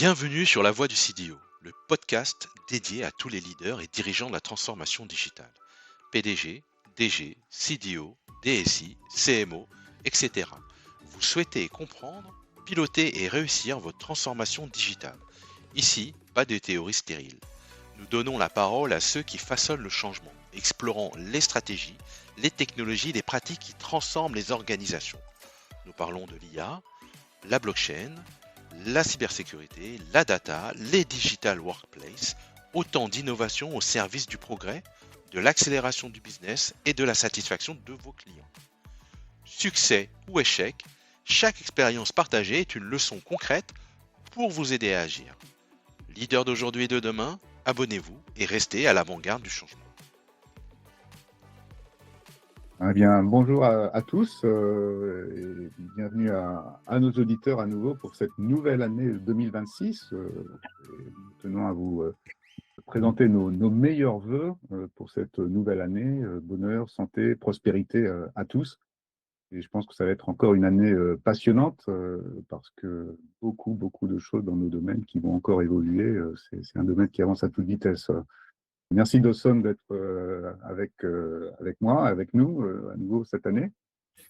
Bienvenue sur La Voix du CDO, le podcast dédié à tous les leaders et dirigeants de la transformation digitale. PDG, DG, CDO, DSI, CMO, etc. Vous souhaitez comprendre, piloter et réussir votre transformation digitale. Ici, pas de théories stériles. Nous donnons la parole à ceux qui façonnent le changement, explorant les stratégies, les technologies, les pratiques qui transforment les organisations. Nous parlons de l'IA, la blockchain, la cybersécurité, la data, les digital workplace, autant d'innovations au service du progrès, de l'accélération du business et de la satisfaction de vos clients. Succès ou échec, chaque expérience partagée est une leçon concrète pour vous aider à agir. Leader d'aujourd'hui et de demain, abonnez-vous et restez à l'avant-garde du changement. Eh bien, bonjour à tous et bienvenue à nos auditeurs à nouveau pour cette nouvelle année 2026. Nous tenons à vous présenter nos meilleurs vœux pour cette nouvelle année. Bonheur, santé, prospérité à tous. Et je pense que ça va être encore une année passionnante parce que beaucoup de choses dans nos domaines qui vont encore évoluer. C'est un domaine qui avance à toute vitesse. Merci Dawson d'être avec moi, avec nous à nouveau cette année.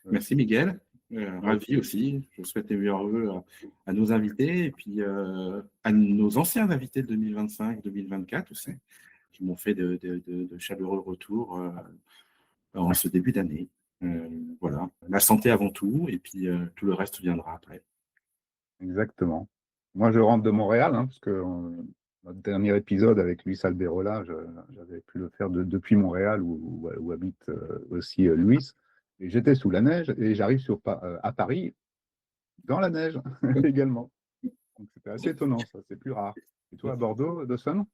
Merci Miguel, ravi aussi. Je souhaite les meilleurs vœux à nos invités et puis à nos anciens invités de 2025-2024 aussi, qui m'ont fait de chaleureux retours en ce début d'année. Voilà, la santé avant tout et puis tout le reste viendra après. Exactement. Moi, je rentre de Montréal, parce que notre dernier épisode avec Luis Alberola, j'avais pu le faire depuis Montréal où habite aussi Luis. Et j'étais sous la neige et j'arrive à Paris dans la neige également. Donc c'était assez étonnant, ça, c'est plus rare. Et toi, à Bordeaux, Dawson?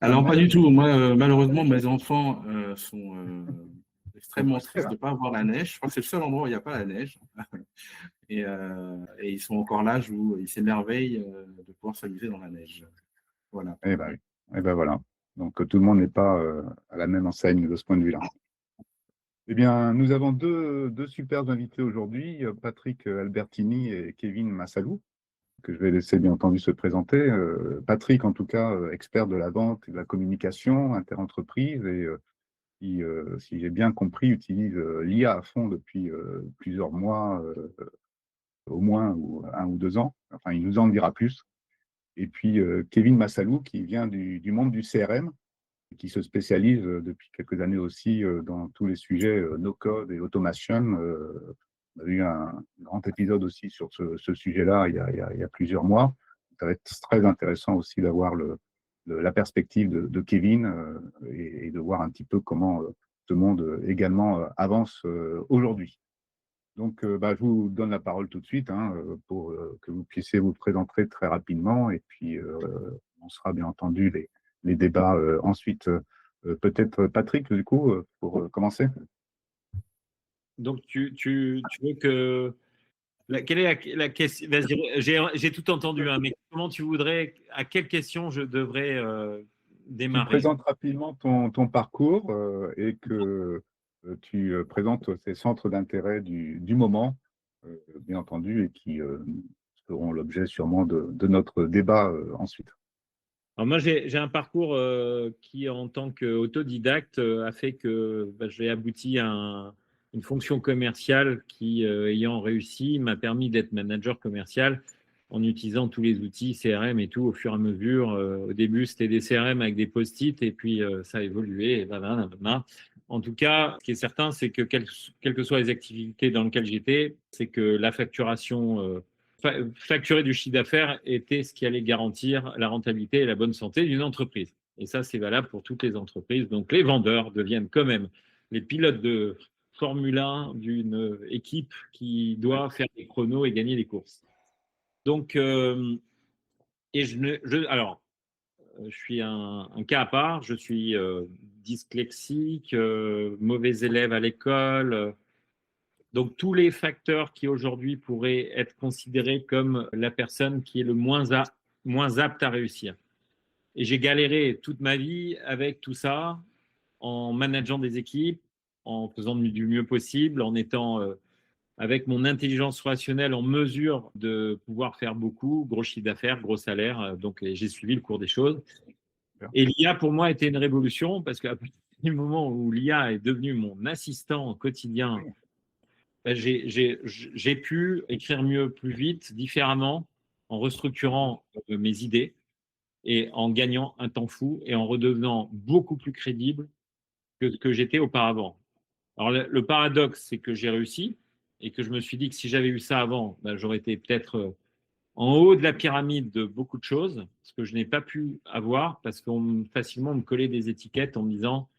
Alors, pas du tout. Moi, malheureusement, mes enfants sont extrêmement tristes de ne pas avoir la neige. Je crois que c'est le seul endroit où il n'y a pas la neige. Et ils sont encore là où ils s'émerveillent de pouvoir s'amuser dans la neige. Voilà. Eh ben, oui. Eh ben voilà. Donc tout le monde n'est pas à la même enseigne de ce point de vue-là. Eh bien, nous avons deux super invités aujourd'hui, Patrick Albertini et Kevin Massalou, que je vais laisser bien entendu se présenter. Patrick, en tout cas, expert de la vente et de la communication interentreprise et qui, si j'ai bien compris, utilise l'IA à fond depuis plusieurs mois, au moins un ou 2 ans. Enfin, il nous en dira plus. Et puis Kevin Massalou, qui vient du monde du CRM, qui se spécialise depuis quelques années aussi dans tous les sujets no-code et automation. On a eu un grand épisode aussi sur ce sujet-là il y a plusieurs mois. Ça va être très intéressant aussi d'avoir la perspective de Kevin et de voir un petit peu comment ce monde également avance aujourd'hui. Donc, je vous donne la parole tout de suite pour que vous puissiez vous présenter très rapidement et puis on sera bien entendu les débats ensuite. Peut-être Patrick, du coup, pour commencer. Donc, tu veux que. Quelle est la question? Vas-y, j'ai tout entendu, mais comment tu voudrais. À quelle question je devrais Tu démarrer? présentes rapidement ton parcours et que tu présentes ces centres d'intérêt du moment, bien entendu, et qui seront l'objet sûrement de notre débat ensuite. Alors moi, j'ai un parcours qui, en tant qu'autodidacte, a fait que j'ai abouti à une fonction commerciale qui, ayant réussi, m'a permis d'être manager commercial en utilisant tous les outils CRM et tout au fur et à mesure. Au début, c'était des CRM avec des post-it et puis ça a évolué. Et blablabla. En tout cas, ce qui est certain, c'est que quelles que soient les activités dans lesquelles j'étais, c'est que la facturation facturer du chiffre d'affaires était ce qui allait garantir la rentabilité et la bonne santé d'une entreprise. Et ça, c'est valable pour toutes les entreprises. Donc, les vendeurs deviennent quand même les pilotes de Formule 1 d'une équipe qui doit faire des chronos et gagner des courses. Donc, alors, je suis un cas à part. Je suis dyslexique, mauvais élève à l'école. Donc, tous les facteurs qui aujourd'hui pourraient être considérés comme la personne qui est le moins apte à réussir. Et j'ai galéré toute ma vie avec tout ça, en manageant des équipes, en faisant du mieux possible, en étant avec mon intelligence relationnelle en mesure de pouvoir faire beaucoup, gros chiffre d'affaires, gros salaire. Donc, j'ai suivi le cours des choses. Et l'IA, pour moi, était une révolution parce qu'à partir du moment où l'IA est devenue mon assistant au quotidien, j'ai pu écrire mieux, plus vite, différemment, en restructurant mes idées et en gagnant un temps fou et en redevenant beaucoup plus crédible que ce que j'étais auparavant. Alors, le paradoxe, c'est que j'ai réussi et que je me suis dit que si j'avais eu ça avant, j'aurais été peut-être en haut de la pyramide de beaucoup de choses, ce que je n'ai pas pu avoir parce qu'on facilement me collait des étiquettes en me disant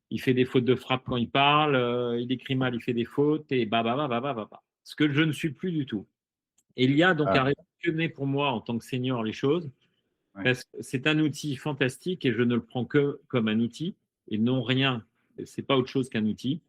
il fait des fautes de frappe quand il parle, il écrit mal, il fait des fautes, et bah. Ce que je ne suis plus du tout. Et l'IA donc a révolutionné pour moi en tant que senior les choses, parce que c'est un outil fantastique et je ne le prends que comme un outil et non rien. C'est pas autre chose qu'un outil.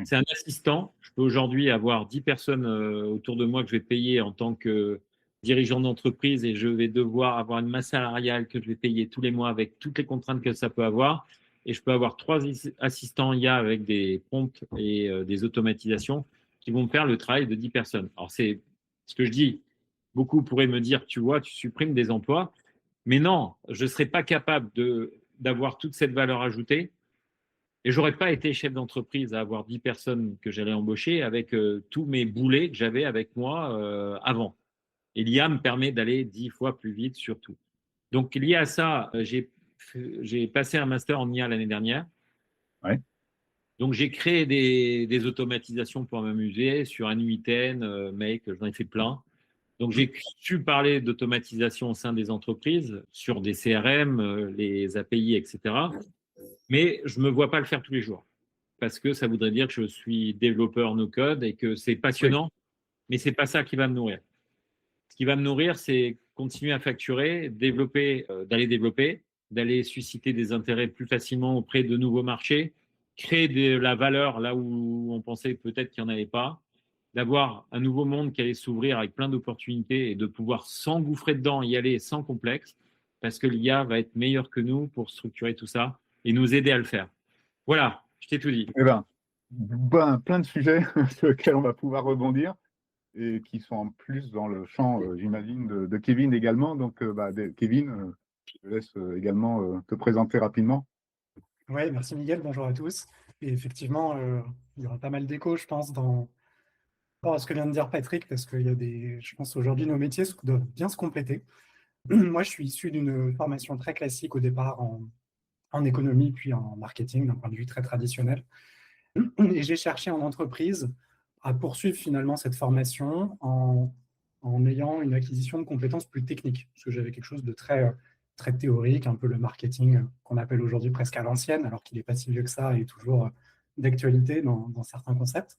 C'est un assistant. Je peux aujourd'hui avoir 10 personnes autour de moi que je vais payer en tant que dirigeant d'entreprise et je vais devoir avoir une masse salariale que je vais payer tous les mois avec toutes les contraintes que ça peut avoir. Et je peux avoir 3 assistants IA avec des prompts et des automatisations qui vont faire le travail de 10 personnes. Alors, c'est ce que je dis. Beaucoup pourraient me dire, tu vois, tu supprimes des emplois. Mais non, je ne serais pas capable d'avoir toute cette valeur ajoutée. Et je n'aurais pas été chef d'entreprise à avoir 10 personnes que j'allais embaucher avec tous mes boulets que j'avais avec moi avant. Et l'IA me permet d'aller 10 fois plus vite surtout. Donc, lié à ça, j'ai passé un master en IA l'année dernière. Ouais. Donc, j'ai créé des automatisations pour m'amuser sur un U10, Make, j'en ai fait plein. Donc, j'ai su parler d'automatisation au sein des entreprises, sur des CRM, les API, etc. Mais je ne me vois pas le faire tous les jours parce que ça voudrait dire que je suis développeur no-code et que c'est passionnant, mais ce n'est pas ça qui va me nourrir. Ce qui va me nourrir, c'est continuer à facturer, d'aller développer, d'aller susciter des intérêts plus facilement auprès de nouveaux marchés, créer de la valeur là où on pensait peut-être qu'il n'y en avait pas, d'avoir un nouveau monde qui allait s'ouvrir avec plein d'opportunités et de pouvoir s'engouffrer dedans, y aller sans complexe, parce que l'IA va être meilleure que nous pour structurer tout ça et nous aider à le faire. Voilà, je t'ai tout dit. Eh ben, plein de sujets sur lesquels on va pouvoir rebondir et qui sont en plus dans le champ, j'imagine, de Kevin également. Donc, Kevin, je te laisse également te présenter rapidement. Oui, merci Miguel, bonjour à tous. Et effectivement, il y aura pas mal d'échos, je pense, dans rapport à ce que vient de dire Patrick, parce qu'il y a je pense aujourd'hui, nos métiers doivent bien se compléter. Moi, je suis issu d'une formation très classique au départ en économie, puis en marketing, d'un point de vue très traditionnel. Et j'ai cherché en entreprise à poursuivre finalement cette formation en ayant une acquisition de compétences plus techniques, parce que j'avais quelque chose de très théorique, un peu le marketing qu'on appelle aujourd'hui presque à l'ancienne, alors qu'il n'est pas si vieux que ça et toujours d'actualité dans certains concepts.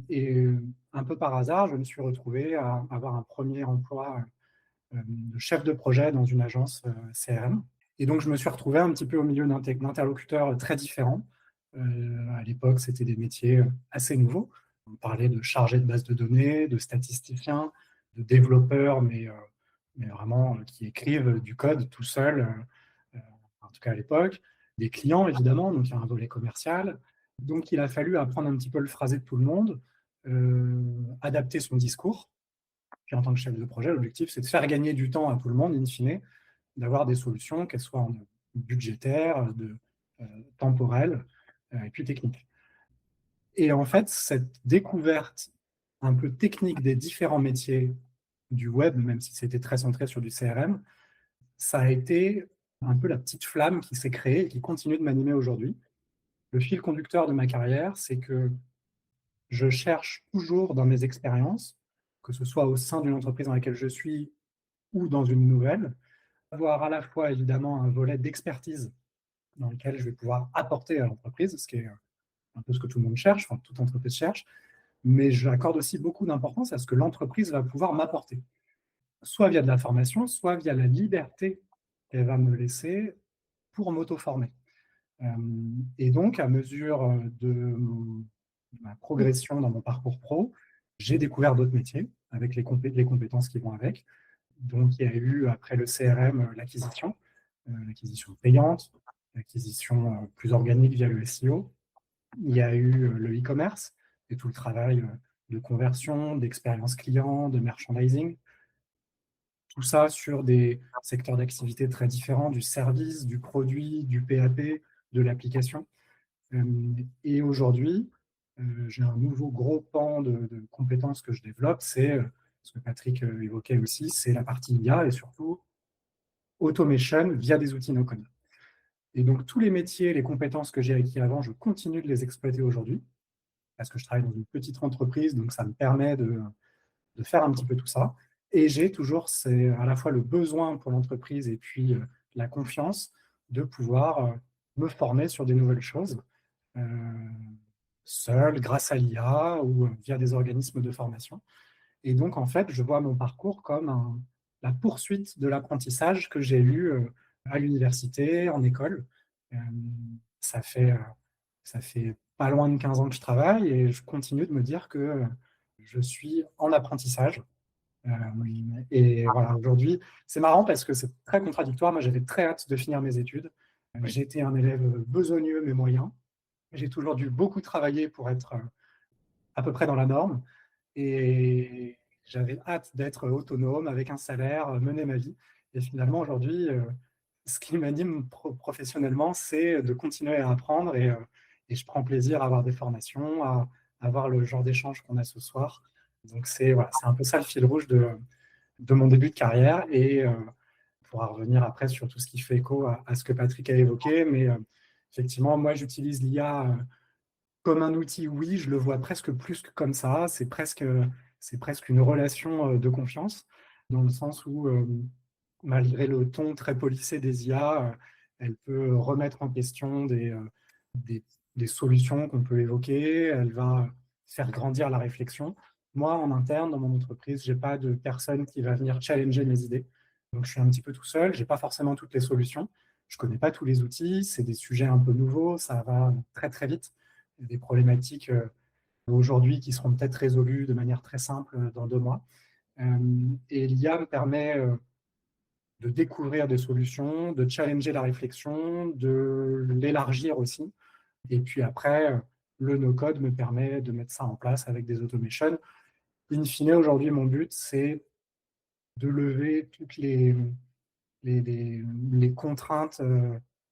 Et un peu par hasard, je me suis retrouvé à avoir un premier emploi de chef de projet dans une agence CRM. Et donc, je me suis retrouvé un petit peu au milieu d'interlocuteurs très différents. À l'époque, c'était des métiers assez nouveaux. On parlait de chargés de base de données, de statisticiens, de développeurs, mais vraiment qui écrivent du code tout seul, en tout cas à l'époque. Des clients, évidemment, donc il y a un volet commercial. Donc, il a fallu apprendre un petit peu le phrasé de tout le monde, adapter son discours. Puis, en tant que chef de projet, l'objectif, c'est de faire gagner du temps à tout le monde, in fine, d'avoir des solutions, qu'elles soient budgétaires, temporelles, et puis techniques. Et en fait, cette découverte un peu technique des différents métiers du web, même si c'était très centré sur du CRM, ça a été un peu la petite flamme qui s'est créée et qui continue de m'animer aujourd'hui. Le fil conducteur de ma carrière, c'est que je cherche toujours dans mes expériences, que ce soit au sein d'une entreprise dans laquelle je suis ou dans une nouvelle, avoir à la fois évidemment un volet d'expertise dans lequel je vais pouvoir apporter à l'entreprise, ce qui est un peu ce que tout le monde cherche, enfin toute entreprise cherche, mais j'accorde aussi beaucoup d'importance à ce que l'entreprise va pouvoir m'apporter, soit via de la formation, soit via la liberté qu'elle va me laisser pour m'auto-former. Et donc, à mesure de ma progression dans mon parcours pro, j'ai découvert d'autres métiers avec les compétences qui vont avec. Donc, il y a eu, après le CRM, l'acquisition payante, l'acquisition plus organique via le SEO. Il y a eu le e-commerce et tout le travail de conversion, d'expérience client, de merchandising. Tout ça sur des secteurs d'activité très différents, du service, du produit, du PAP, de l'application. Et aujourd'hui, j'ai un nouveau gros pan de compétences que je développe, c'est ce que Patrick évoquait aussi, c'est la partie IA et surtout automation via des outils no-code. Et donc, tous les métiers, les compétences que j'ai acquis avant, je continue de les exploiter aujourd'hui parce que je travaille dans une petite entreprise, donc ça me permet de faire un petit peu tout ça. Et j'ai toujours à la fois le besoin pour l'entreprise et puis la confiance de pouvoir me former sur des nouvelles choses, seul, grâce à l'IA ou via des organismes de formation. Et donc, en fait, je vois mon parcours comme la poursuite de l'apprentissage que j'ai eu à l'université, en école. Euh, ça fait, ça fait pas loin de 15 ans que je travaille et je continue de me dire que je suis en apprentissage. Et voilà, aujourd'hui, c'est marrant parce que c'est très contradictoire. Moi, j'avais très hâte de finir mes études. Oui. J'étais un élève besogneux mais moyen. J'ai toujours dû beaucoup travailler pour être à peu près dans la norme. Et j'avais hâte d'être autonome, avec un salaire, mener ma vie. Et finalement, aujourd'hui, ce qui m'anime professionnellement, c'est de continuer à apprendre. Et je prends plaisir à avoir des formations, à avoir le genre d'échange qu'on a ce soir. Donc, c'est voilà, un peu ça le fil rouge de mon début de carrière. Et on pourra revenir après sur tout ce qui fait écho à ce que Patrick a évoqué. Mais effectivement, moi, j'utilise l'IA comme un outil, oui, je le vois presque plus que comme ça. C'est presque une relation de confiance, dans le sens où, malgré le ton très policé des IA, elle peut remettre en question des, des solutions qu'on peut évoquer. Elle va faire grandir la réflexion. Moi, en interne, dans mon entreprise, je n'ai pas de personne qui va venir challenger mes idées. Donc, je suis un petit peu tout seul. Je n'ai pas forcément toutes les solutions. Je ne connais pas tous les outils. C'est des sujets un peu nouveaux. Ça va très, très vite. Il y a des problématiques aujourd'hui qui seront peut-être résolues de manière très simple dans 2 mois. Et l'IA me permet de découvrir des solutions, de challenger la réflexion, de l'élargir aussi. Et puis après, le no-code me permet de mettre ça en place avec des automations. In fine, aujourd'hui, mon but, c'est de lever toutes les contraintes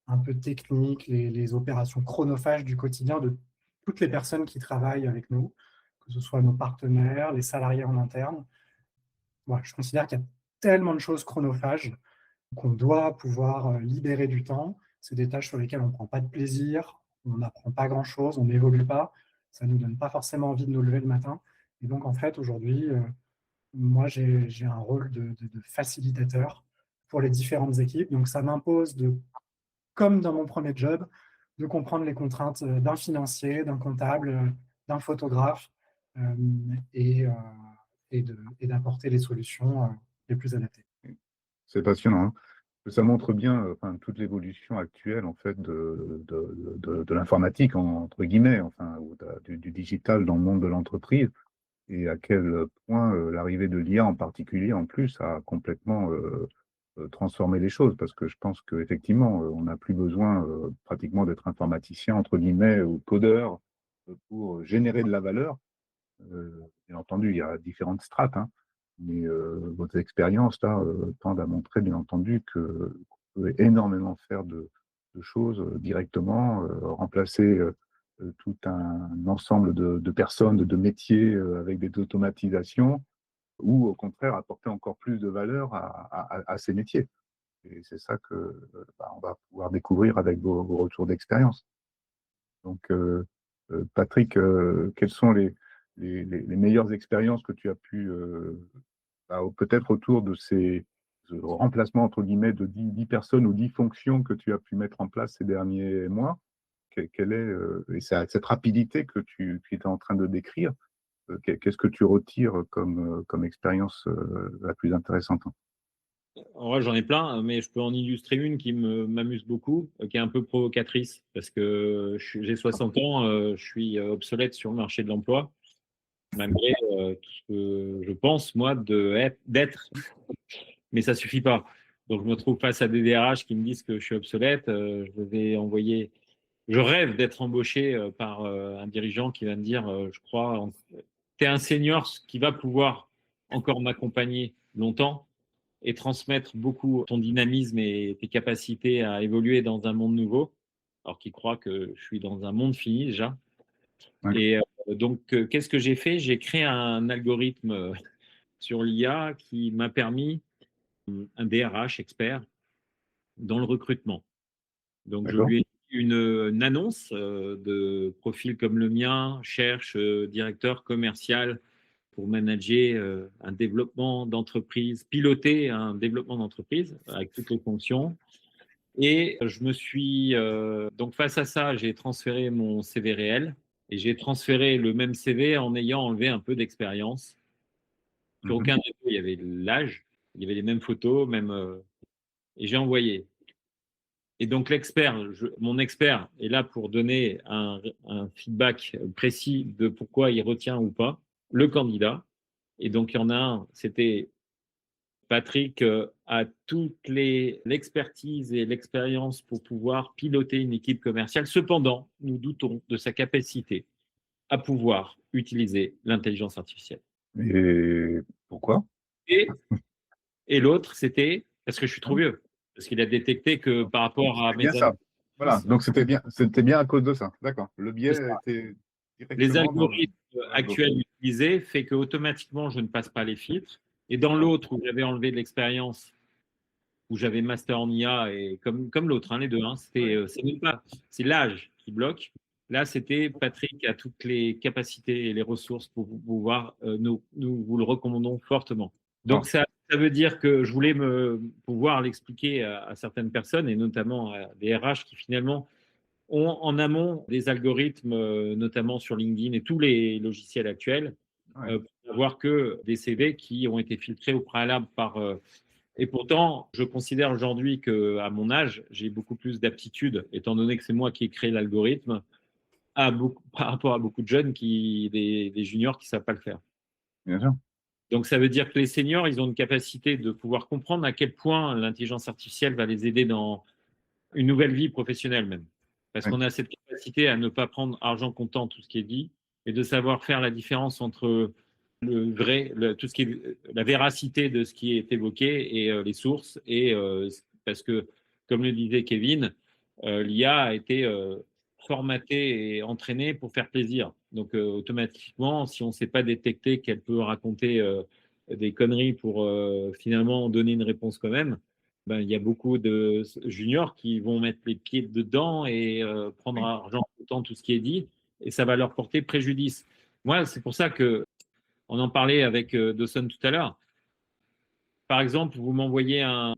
un peu techniques, les opérations chronophages du quotidien de toutes les personnes qui travaillent avec nous, que ce soit nos partenaires, les salariés en interne. Voilà, je considère qu'il y a tellement de choses chronophages qu'on doit pouvoir libérer du temps. C'est des tâches sur lesquelles on ne prend pas de plaisir, on n'apprend pas grand-chose, on n'évolue pas, ça ne nous donne pas forcément envie de nous lever le matin. Et donc, en fait, aujourd'hui, moi, j'ai un rôle de facilitateur pour les différentes équipes. Donc, ça m'impose, comme dans mon premier job, de comprendre les contraintes d'un financier, d'un comptable, d'un photographe euh, et, d'apporter les solutions les plus adaptées. C'est passionnant, hein. Ça montre bien enfin, toute l'évolution actuelle en fait, de l'informatique, entre guillemets, enfin, ou du digital dans le monde de l'entreprise, et à quel point l'arrivée de l'IA en particulier, en plus, a complètement transformé les choses, parce que je pense qu'effectivement, on n'a plus besoin pratiquement d'être informaticien, entre guillemets, ou codeur pour générer de la valeur. Bien entendu, il y a différentes strates, hein, mais votre expérience là tend à montrer, bien entendu, que vous pouvez énormément faire de choses directement, remplacer tout un ensemble de personnes, de métiers avec des automatisations, ou au contraire apporter encore plus de valeur à ces métiers. Et c'est ça que on va pouvoir découvrir avec vos retours d'expérience. Donc, Patrick, quelles sont les meilleures expériences que tu as pu, peut-être autour de ces remplacements, entre guillemets, de 10 personnes ou 10 fonctions que tu as pu mettre en place ces derniers mois? Quelle est, et cette rapidité que tu étais en train de décrire, qu'est-ce que tu retires comme expérience la plus intéressante? En vrai, j'en ai plein, mais je peux en illustrer une qui m'amuse beaucoup, qui est un peu provocatrice, parce que j'ai 60 ans, je suis obsolète sur le marché de l'emploi, malgré tout ce que je pense, moi, d'être, mais ça suffit pas. Donc, je me trouve face à des DRH qui me disent que je suis obsolète. Je rêve d'être embauché par un dirigeant qui va me dire, je crois tu es un senior qui va pouvoir encore m'accompagner longtemps et transmettre beaucoup ton dynamisme et tes capacités à évoluer dans un monde nouveau, alors qu'il croit que je suis dans un monde fini déjà. Ouais. Et donc, qu'est-ce que j'ai fait? J'ai créé un algorithme sur l'IA qui m'a permis, un DRH expert dans le recrutement. Donc, je D'accord. lui ai dit une annonce de profil comme le mien, cherche directeur commercial pour manager un développement d'entreprise, piloter un développement d'entreprise avec toutes les fonctions. Et je me suis, donc face à ça, j'ai transféré mon CV réel et j'ai transféré le même CV en ayant enlevé un peu d'expérience. Sur Mhm. aucun des deux, il y avait l'âge, il y avait les mêmes photos, même, et j'ai envoyé. Et donc l'expert, mon expert est là pour donner un feedback précis de pourquoi il retient ou pas le candidat. Et donc il y en a un, c'était Patrick a toute l'expertise et l'expérience pour pouvoir piloter une équipe commerciale. Cependant, nous doutons de sa capacité à pouvoir utiliser l'intelligence artificielle. Et pourquoi? Et, et l'autre, c'était parce que je suis trop vieux. Parce qu'il a détecté que par rapport à C'est bien mes années, ça. Voilà, donc c'était bien à cause de ça. D'accord. Le biais était les directement algorithmes dans l'algo. actuels utilisés fait qu'automatiquement, je ne passe pas les filtres. Et dans l'autre, où j'avais enlevé de l'expérience, où j'avais master en IA, et comme l'autre, hein, les deux, hein, c'est même pas, c'est l'âge qui bloque. Là, c'était Patrick a toutes les capacités et les ressources pour pouvoir, nous vous le recommandons fortement. Bon, Donc, ça veut dire que je voulais pouvoir l'expliquer à certaines personnes, et notamment à des RH qui finalement ont en amont des algorithmes, notamment sur LinkedIn et tous les logiciels actuels, ouais. pour n'avoir que des CV qui ont été filtrés au préalable par. Et pourtant, je considère aujourd'hui qu'à mon âge, j'ai beaucoup plus d'aptitudes, étant donné que c'est moi qui ai créé l'algorithme, par rapport à beaucoup de jeunes, des juniors qui ne savent pas le faire. Bien sûr. Donc, ça veut dire que les seniors, ils ont une capacité de pouvoir comprendre à quel point l'intelligence artificielle va les aider dans une nouvelle vie professionnelle même. Parce Ouais. qu'on a cette capacité à ne pas prendre argent comptant tout ce qui est dit et de savoir faire la différence entre le vrai, tout ce qui est la véracité de ce qui est évoqué et les sources. Et parce que, comme le disait Kevin, l'IA a été formatée et entraînée pour faire plaisir. Donc automatiquement, si on ne sait pas détecter qu'elle peut raconter des conneries pour finalement donner une réponse quand même, ben, il y a beaucoup de juniors qui vont mettre les pieds dedans et prendre Oui. argent comptant tout ce qui est dit, et ça va leur porter préjudice. Moi, c'est pour ça que on en parlait avec Dawson tout à l'heure. Par exemple, vous m'envoyez un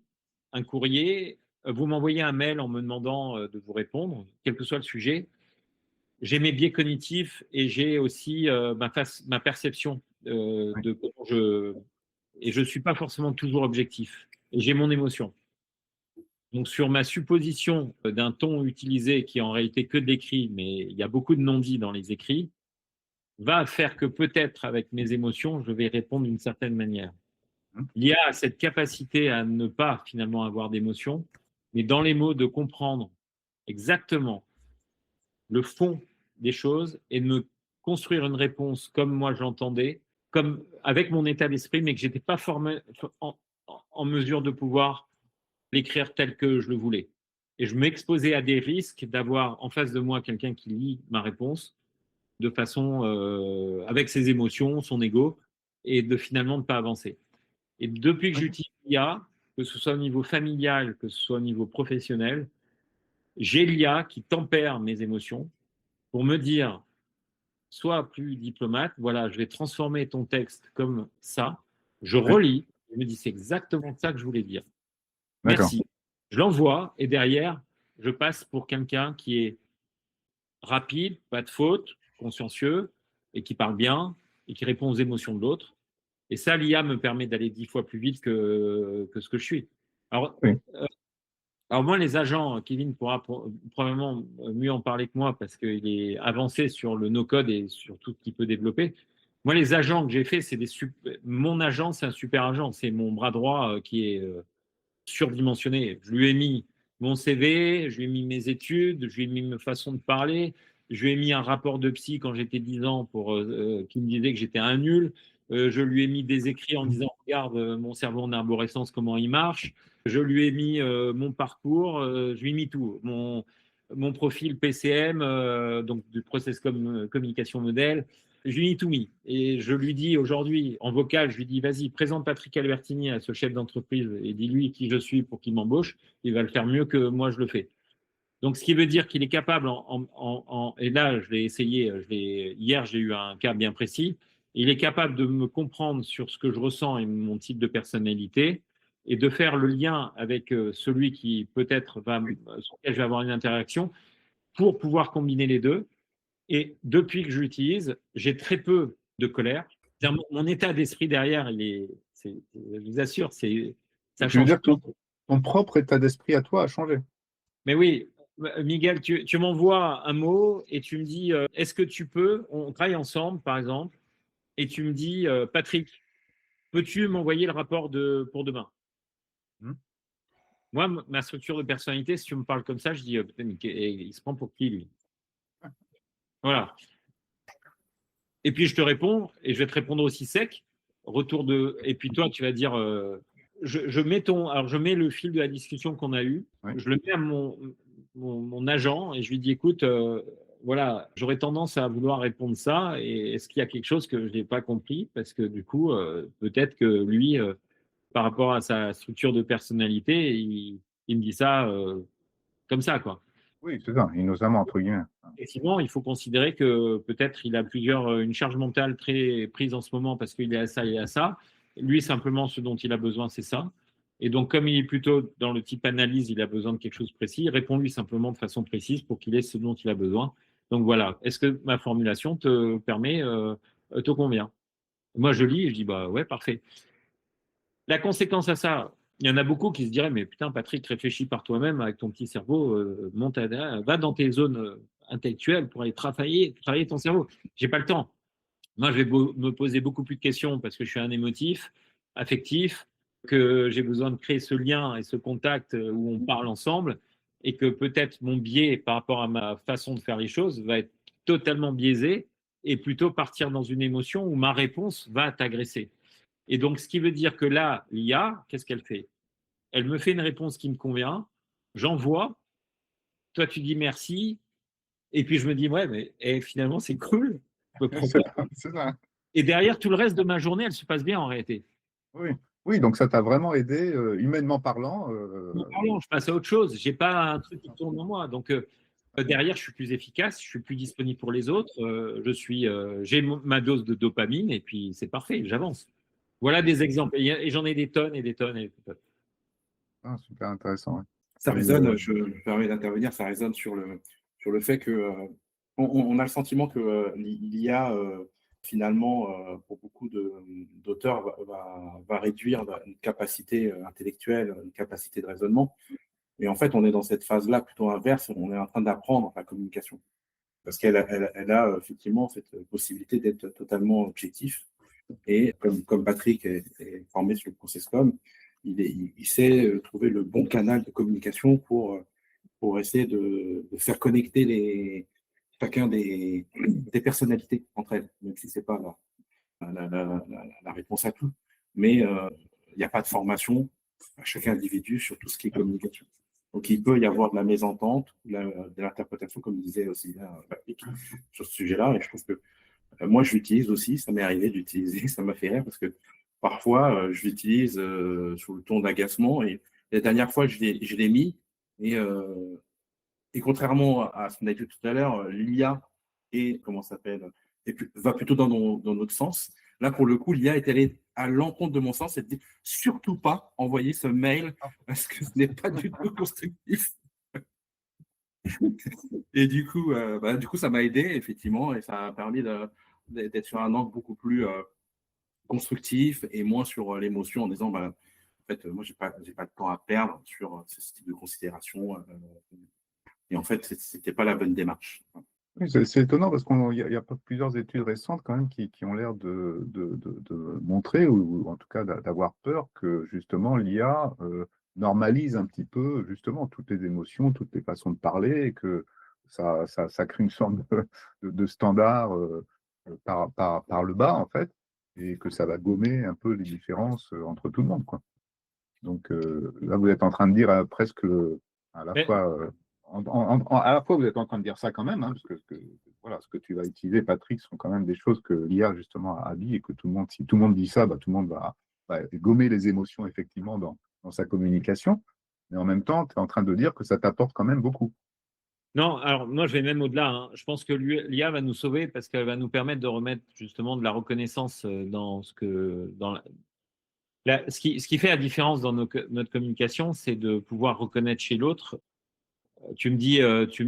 courrier, vous m'envoyez un mail en me demandant de vous répondre, quel que soit le sujet. J'ai mes biais cognitifs et j'ai aussi ma perception Oui. de comment et je ne suis pas forcément toujours objectif. Et j'ai mon émotion. Donc, sur ma supposition d'un ton utilisé qui est en réalité que de l'écrit, mais il y a beaucoup de non-dits dans les écrits, va faire que peut-être avec mes émotions, je vais répondre d'une certaine manière. L'IA a cette capacité à ne pas finalement avoir d'émotions, mais dans les mots de comprendre exactement le fond des choses et de me construire une réponse comme moi j'entendais, comme avec mon état d'esprit, mais que j'étais pas en mesure de pouvoir l'écrire tel que je le voulais. Et je m'exposais à des risques d'avoir en face de moi quelqu'un qui lit ma réponse de façon avec ses émotions, son ego, et de finalement ne pas avancer. Et depuis que j'utilise l'IA, que ce soit au niveau familial, que ce soit au niveau professionnel, j'ai l'IA qui tempère mes émotions pour me dire, sois plus diplomate, voilà, je vais transformer ton texte comme ça, je Ouais. relis, je me dis, c'est exactement ça que je voulais dire. D'accord. Merci. Je l'envoie et derrière, je passe pour quelqu'un qui est rapide, pas de faute, consciencieux et qui parle bien et qui répond aux émotions de l'autre. Et ça, l'IA me permet d'aller 10 fois plus vite que ce que je suis. Alors, Oui. alors moi, les agents, Kevin pourra probablement mieux en parler que moi parce qu'il est avancé sur le no-code et sur tout ce qu'il peut développer. Moi, les agents que j'ai faits, c'est mon agent, c'est un super agent. C'est mon bras droit qui est surdimensionné. Je lui ai mis mon CV, je lui ai mis mes études, je lui ai mis ma façon de parler. Je lui ai mis un rapport de psy quand j'étais 10 ans qui me disait que j'étais un nul. Je lui ai mis des écrits en disant regarde mon cerveau en arborescence, comment il marche. Je lui ai mis mon parcours, je lui ai mis tout. Mon profil PCM, donc du Process Communication Model. Je lui ai tout mis. Et je lui dis aujourd'hui, en vocal, je lui dis vas-y, présente Patrick Albertini à ce chef d'entreprise et dis-lui qui je suis pour qu'il m'embauche. Il va le faire mieux que moi je le fais. Donc, ce qui veut dire qu'il est capable, et là, je l'ai essayé, hier, j'ai eu un cas bien précis, il est capable de me comprendre sur ce que je ressens et mon type de personnalité et de faire le lien avec celui qui peut-être sur lequel je vais avoir une interaction pour pouvoir combiner les deux. Et depuis que je l'utilise, j'ai très peu de colère. Mon état d'esprit derrière, je vous assure, ça Tu veux change. dire que ton propre état d'esprit à toi a changé. Mais oui, Miguel, tu m'envoies un mot et tu me dis est-ce que tu peux, on travaille ensemble par exemple, et tu me dis Patrick, peux-tu m'envoyer le rapport pour demain? Moi, ma structure de personnalité, si tu me parles comme ça, je dis putain, il se prend pour qui lui? Voilà. Et puis je te réponds et je vais te répondre aussi sec. Et puis toi, tu vas dire je mets le fil de la discussion qu'on a eue, je le mets à mon agent et je lui dis écoute, voilà, j'aurais tendance à vouloir répondre ça et est-ce qu'il y a quelque chose que je n'ai pas compris? Parce que du coup, peut-être que lui, par rapport à sa structure de personnalité, il me dit ça comme ça, quoi. Oui, c'est ça, innocemment, entre guillemets. Effectivement, il faut considérer que peut-être il a une charge mentale très prise en ce moment parce qu'il est à ça et à ça. Lui, simplement, ce dont il a besoin, c'est ça. Et donc, comme il est plutôt dans le type analyse, il a besoin de quelque chose de précis, réponds-lui simplement de façon précise pour qu'il ait ce dont il a besoin. Donc voilà, est-ce que ma formulation te convient? Moi, je lis et je dis, bah ouais, parfait. La conséquence à ça, il y en a beaucoup qui se diraient, mais putain, Patrick, réfléchis par toi-même avec ton petit cerveau, va dans tes zones intellectuelles pour aller travailler ton cerveau. J'ai pas le temps. Moi, je vais me poser beaucoup plus de questions parce que je suis un émotif, affectif, que j'ai besoin de créer ce lien et ce contact où on parle ensemble et que peut-être mon biais par rapport à ma façon de faire les choses va être totalement biaisé et plutôt partir dans une émotion où ma réponse va t'agresser. Et donc, ce qui veut dire que là, l'IA, qu'est-ce qu'elle fait? Elle me fait une réponse qui me convient, j'envoie, toi tu dis merci, et puis je me dis, ouais, mais finalement c'est cool. C'est ça. Et derrière, tout le reste de ma journée, elle se passe bien en réalité. Oui, oui, donc ça t'a vraiment aidé, humainement parlant. Je passe à autre chose. Je n'ai pas un truc qui tourne en moi. Donc, derrière, je suis plus efficace, je suis plus disponible pour les autres. J'ai ma dose de dopamine et puis c'est parfait, j'avance. Voilà des exemples. Et j'en ai des tonnes et des tonnes et des tonnes. Ah, super intéressant. Ouais. Ça résonne, je me permets d'intervenir, ça résonne sur le fait que on a le sentiment que l'IA, finalement, pour beaucoup d'auteurs, va réduire une capacité intellectuelle, une capacité de raisonnement. Et en fait, on est dans cette phase-là plutôt inverse, on est en train d'apprendre la communication. Parce qu'elle a effectivement cette possibilité d'être totalement objectif. Et comme Patrick est formé sur le processcom, il sait trouver le bon canal de communication pour essayer de faire connecter chacun des personnalités entre elles, même si ce n'est pas la réponse à tout. Mais il n'y a pas de formation à chaque individu sur tout ce qui est communication. Donc, il peut y avoir de la mésentente, de l'interprétation, comme disait aussi Patrick, sur ce sujet-là. Et je trouve que moi, je l'utilise aussi. Ça m'est arrivé d'utiliser. Ça m'a fait rire parce que parfois, je l'utilise sous le ton d'agacement. Et la dernière fois, je l'ai mis. Et contrairement à ce qu'on a dit tout à l'heure, l'IA va plutôt dans notre sens. Là, pour le coup, l'IA est allée à l'encontre de mon sens et dit surtout pas envoyer ce mail parce que ce n'est pas du tout constructif. Et du coup, ça m'a aidé, effectivement, et ça a permis d'être sur un angle beaucoup plus constructif et moins sur l'émotion en disant en fait, moi, j'ai pas de temps à perdre sur ce type de considération. Et en fait, c'était pas la bonne démarche. Oui, c'est étonnant parce qu'il y a plusieurs études récentes quand même qui ont l'air de montrer, ou en tout cas d'avoir peur que justement l'IA normalise un petit peu justement toutes les émotions, toutes les façons de parler, et que ça crée une sorte de standard par le bas, en fait, et que ça va gommer un peu les différences entre tout le monde, quoi. Donc là, vous êtes en train de dire presque à la Mais- fois, à la fois, vous êtes en train de dire ça quand même, hein, parce que voilà, ce que tu vas utiliser, Patrick, sont quand même des choses que l'IA justement a dit et que tout le monde, si tout le monde dit ça, bah, tout le monde va gommer les émotions effectivement dans sa communication. Mais en même temps, tu es en train de dire que ça t'apporte quand même beaucoup. Non, alors moi je vais même au-delà, hein. Je pense que l'IA va nous sauver parce qu'elle va nous permettre de remettre justement de la reconnaissance dans ce qui fait la différence dans notre communication, c'est de pouvoir reconnaître chez l'autre. Tu me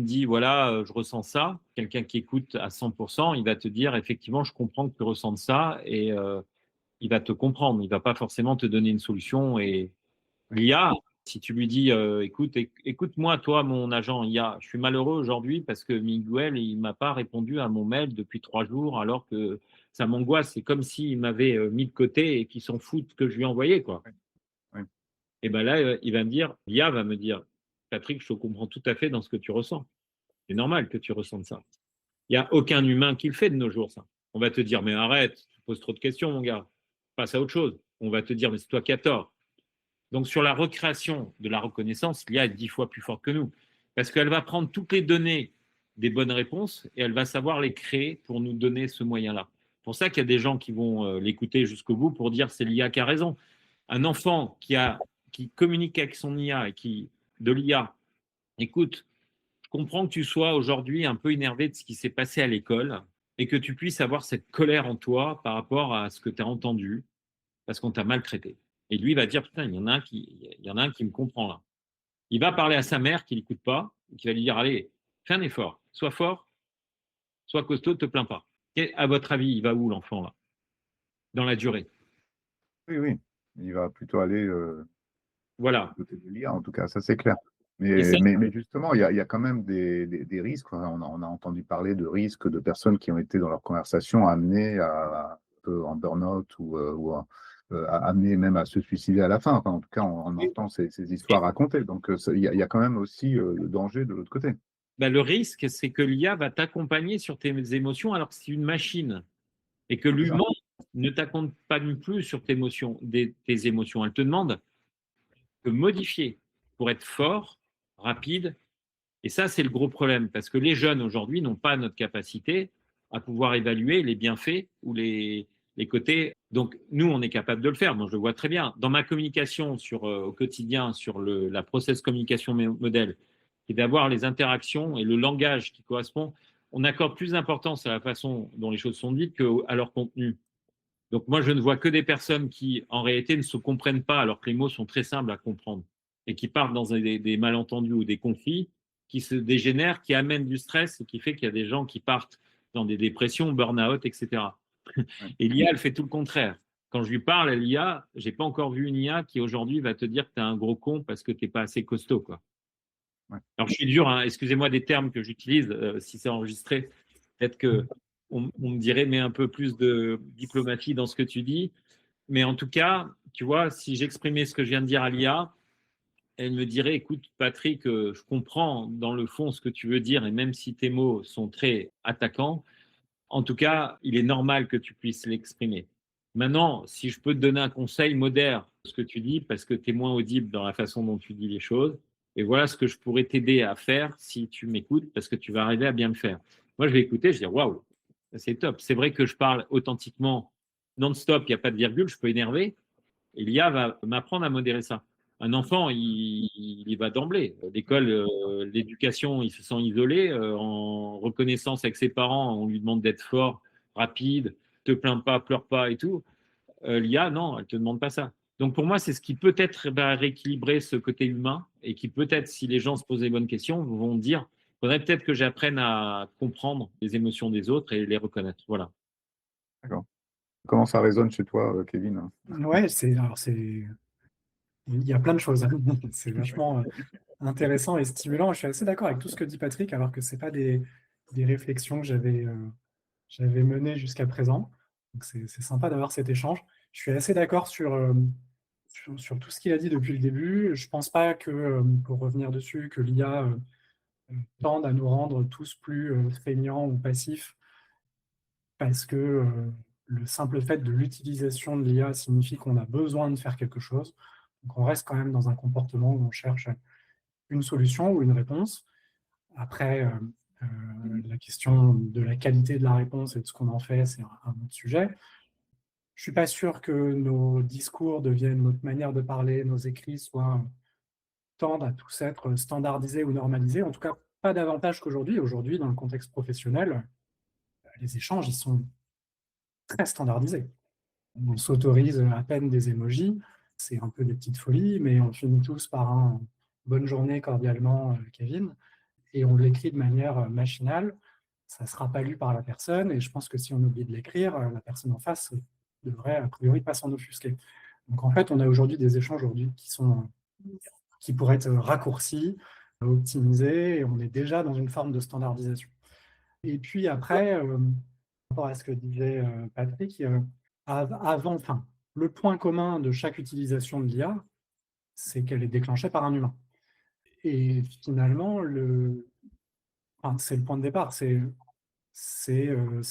dis, voilà, je ressens ça. Quelqu'un qui écoute à 100%, il va te dire, effectivement, je comprends que tu ressens ça et il va te comprendre. Il va pas forcément te donner une solution. Et l'IA, si tu lui dis, écoute-moi, toi, mon agent IA, je suis malheureux aujourd'hui parce que Miguel, il m'a pas répondu à mon mail depuis 3 jours alors que ça m'angoisse. C'est comme s'il m'avait mis de côté et qu'il s'en fout de ce que je lui ai envoyé, quoi. Oui. Et ben là, il va me dire, l'IA va me dire, Patrick, je te comprends tout à fait dans ce que tu ressens. C'est normal que tu ressentes ça. Il n'y a aucun humain qui le fait de nos jours, ça. On va te dire, mais arrête, tu poses trop de questions, mon gars. Passe à autre chose. On va te dire, mais c'est toi qui as tort. Donc, sur la recréation de la reconnaissance, l'IA est 10 fois plus forte que nous. Parce qu'elle va prendre toutes les données des bonnes réponses et elle va savoir les créer pour nous donner ce moyen-là. C'est pour ça qu'il y a des gens qui vont l'écouter jusqu'au bout pour dire c'est l'IA qui a raison. Un enfant qui communique avec son IA et de l'IA, écoute, je comprends que tu sois aujourd'hui un peu énervé de ce qui s'est passé à l'école et que tu puisses avoir cette colère en toi par rapport à ce que tu as entendu parce qu'on t'a maltraité. Et lui va dire, putain, il y en a un qui me comprend là. Il va parler à sa mère qui l'écoute pas, qui va lui dire, allez, fais un effort, sois fort, sois costaud, te plains pas. Et à votre avis, il va où l'enfant là, dans la durée? Oui, oui. Il va plutôt aller Voilà. côté de l'IA, en tout cas, ça c'est clair. Et ça, Mais justement, il y a quand même des risques. On a entendu parler de risques de personnes qui ont été dans leur conversation amenées un peu en burn-out amenées même à se suicider à la fin. Enfin, en tout cas, on entend ces histoires racontées. Donc, il y a quand même aussi le danger de l'autre côté. le risque, c'est que l'IA va t'accompagner sur tes émotions alors que c'est une machine. Et que C'est ça. l'humain ne t'accompagne plus sur tes émotions. Elle te demande de modifier pour être fort, rapide. Et ça, c'est le gros problème, parce que les jeunes aujourd'hui n'ont pas notre capacité à pouvoir évaluer les bienfaits ou les côtés. Donc, nous, on est capable de le faire. Moi, je le vois très bien. Dans ma communication au quotidien sur la process communication modèle, et d'avoir les interactions et le langage qui correspond, on accorde plus d'importance à la façon dont les choses sont dites qu'à leur contenu. Donc moi, je ne vois que des personnes qui, en réalité, ne se comprennent pas alors que les mots sont très simples à comprendre et qui partent dans des malentendus ou des conflits qui se dégénèrent, qui amènent du stress et qui fait qu'il y a des gens qui partent dans des dépressions, burn-out, etc. Et l'IA, elle fait tout le contraire. Quand je lui parle, l'IA, j'ai pas encore vu une IA qui aujourd'hui va te dire que tu es un gros con parce que tu n'es pas assez costaud, quoi. Ouais. Alors je suis dur, hein, excusez-moi des termes que j'utilise, si c'est enregistré, peut-être que on me dirait, mais un peu plus de diplomatie dans ce que tu dis. Mais en tout cas, tu vois, si j'exprimais ce que je viens de dire à l'IA, elle me dirait, écoute, Patrick, je comprends dans le fond ce que tu veux dire, et même si tes mots sont très attaquants, en tout cas, il est normal que tu puisses l'exprimer. Maintenant, si je peux te donner un conseil, modère ce que tu dis, parce que tu es moins audible dans la façon dont tu dis les choses. Et voilà ce que je pourrais t'aider à faire si tu m'écoutes, parce que tu vas arriver à bien le faire. Moi, je vais écouter, je vais dire, waouh, c'est top. C'est vrai que je parle authentiquement, non-stop, il n'y a pas de virgule, je peux énerver. Et l'IA va m'apprendre à modérer ça. Un enfant, il y va d'emblée. L'école, l'éducation, il se sent isolé. En reconnaissance avec ses parents, on lui demande d'être fort, rapide, te plains pas, pleure pas et tout. L'IA, non, elle te demande pas ça. Donc pour moi, c'est ce qui peut-être va rééquilibrer ce côté humain et qui peut-être, si les gens se posent les bonnes questions, vont dire, faudrait peut-être que j'apprenne à comprendre les émotions des autres et les reconnaître. Voilà. D'accord. Comment ça résonne chez toi, Kevin? Ouais, il y a plein de choses. C'est vachement intéressant et stimulant. Je suis assez d'accord avec tout ce que dit Patrick, alors que c'est pas des réflexions que j'avais menées jusqu'à présent. Donc c'est sympa d'avoir cet échange. Je suis assez d'accord sur tout ce qu'il a dit depuis le début. Je pense pas que, pour revenir dessus, que l'IA tendent à nous rendre tous plus feignants ou passifs parce que le simple fait de l'utilisation de l'IA signifie qu'on a besoin de faire quelque chose. Donc on reste quand même dans un comportement où on cherche une solution ou une réponse. Après, la question de la qualité de la réponse et de ce qu'on en fait, c'est un autre sujet. Je ne suis pas sûr que nos discours deviennent notre manière de parler, nos écrits tendent à tous être standardisés ou normalisés. En tout cas, pas davantage qu'aujourd'hui. Aujourd'hui, dans le contexte professionnel, les échanges, ils sont très standardisés. On s'autorise à peine des emojis. C'est un peu des petites folies, mais on finit tous par un « bonne journée cordialement, Kevin ». Et on l'écrit de manière machinale. Ça ne sera pas lu par la personne. Et je pense que si on oublie de l'écrire, la personne en face devrait a priori pas s'en offusquer. Donc en fait, on a aujourd'hui des échanges qui pourraient être raccourcis, optimisés, et on est déjà dans une forme de standardisation. Et puis après, par rapport à ce que disait Patrick, le point commun de chaque utilisation de l'IA, c'est qu'elle est déclenchée par un humain. Et finalement, c'est le point de départ, c'est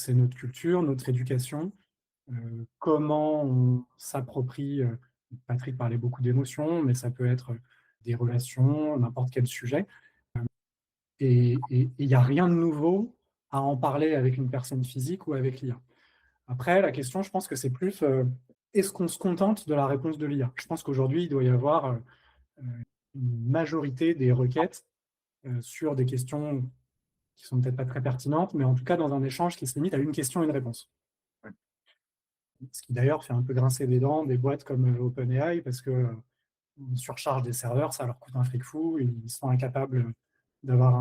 notre culture, notre éducation, comment on s'approprie. Patrick parlait beaucoup d'émotions, mais ça peut être des relations, n'importe quel sujet. Et il n'y a rien de nouveau à en parler avec une personne physique ou avec l'IA. Après, la question, je pense que c'est plus, est-ce qu'on se contente de la réponse de l'IA? Je pense qu'aujourd'hui, il doit y avoir une majorité des requêtes sur des questions qui sont peut-être pas très pertinentes, mais en tout cas dans un échange qui se limite à une question et une réponse. Ouais. Ce qui d'ailleurs fait un peu grincer des dents des boîtes comme OpenAI, parce que on surcharge des serveurs, ça leur coûte un fric fou, ils sont incapables d'avoir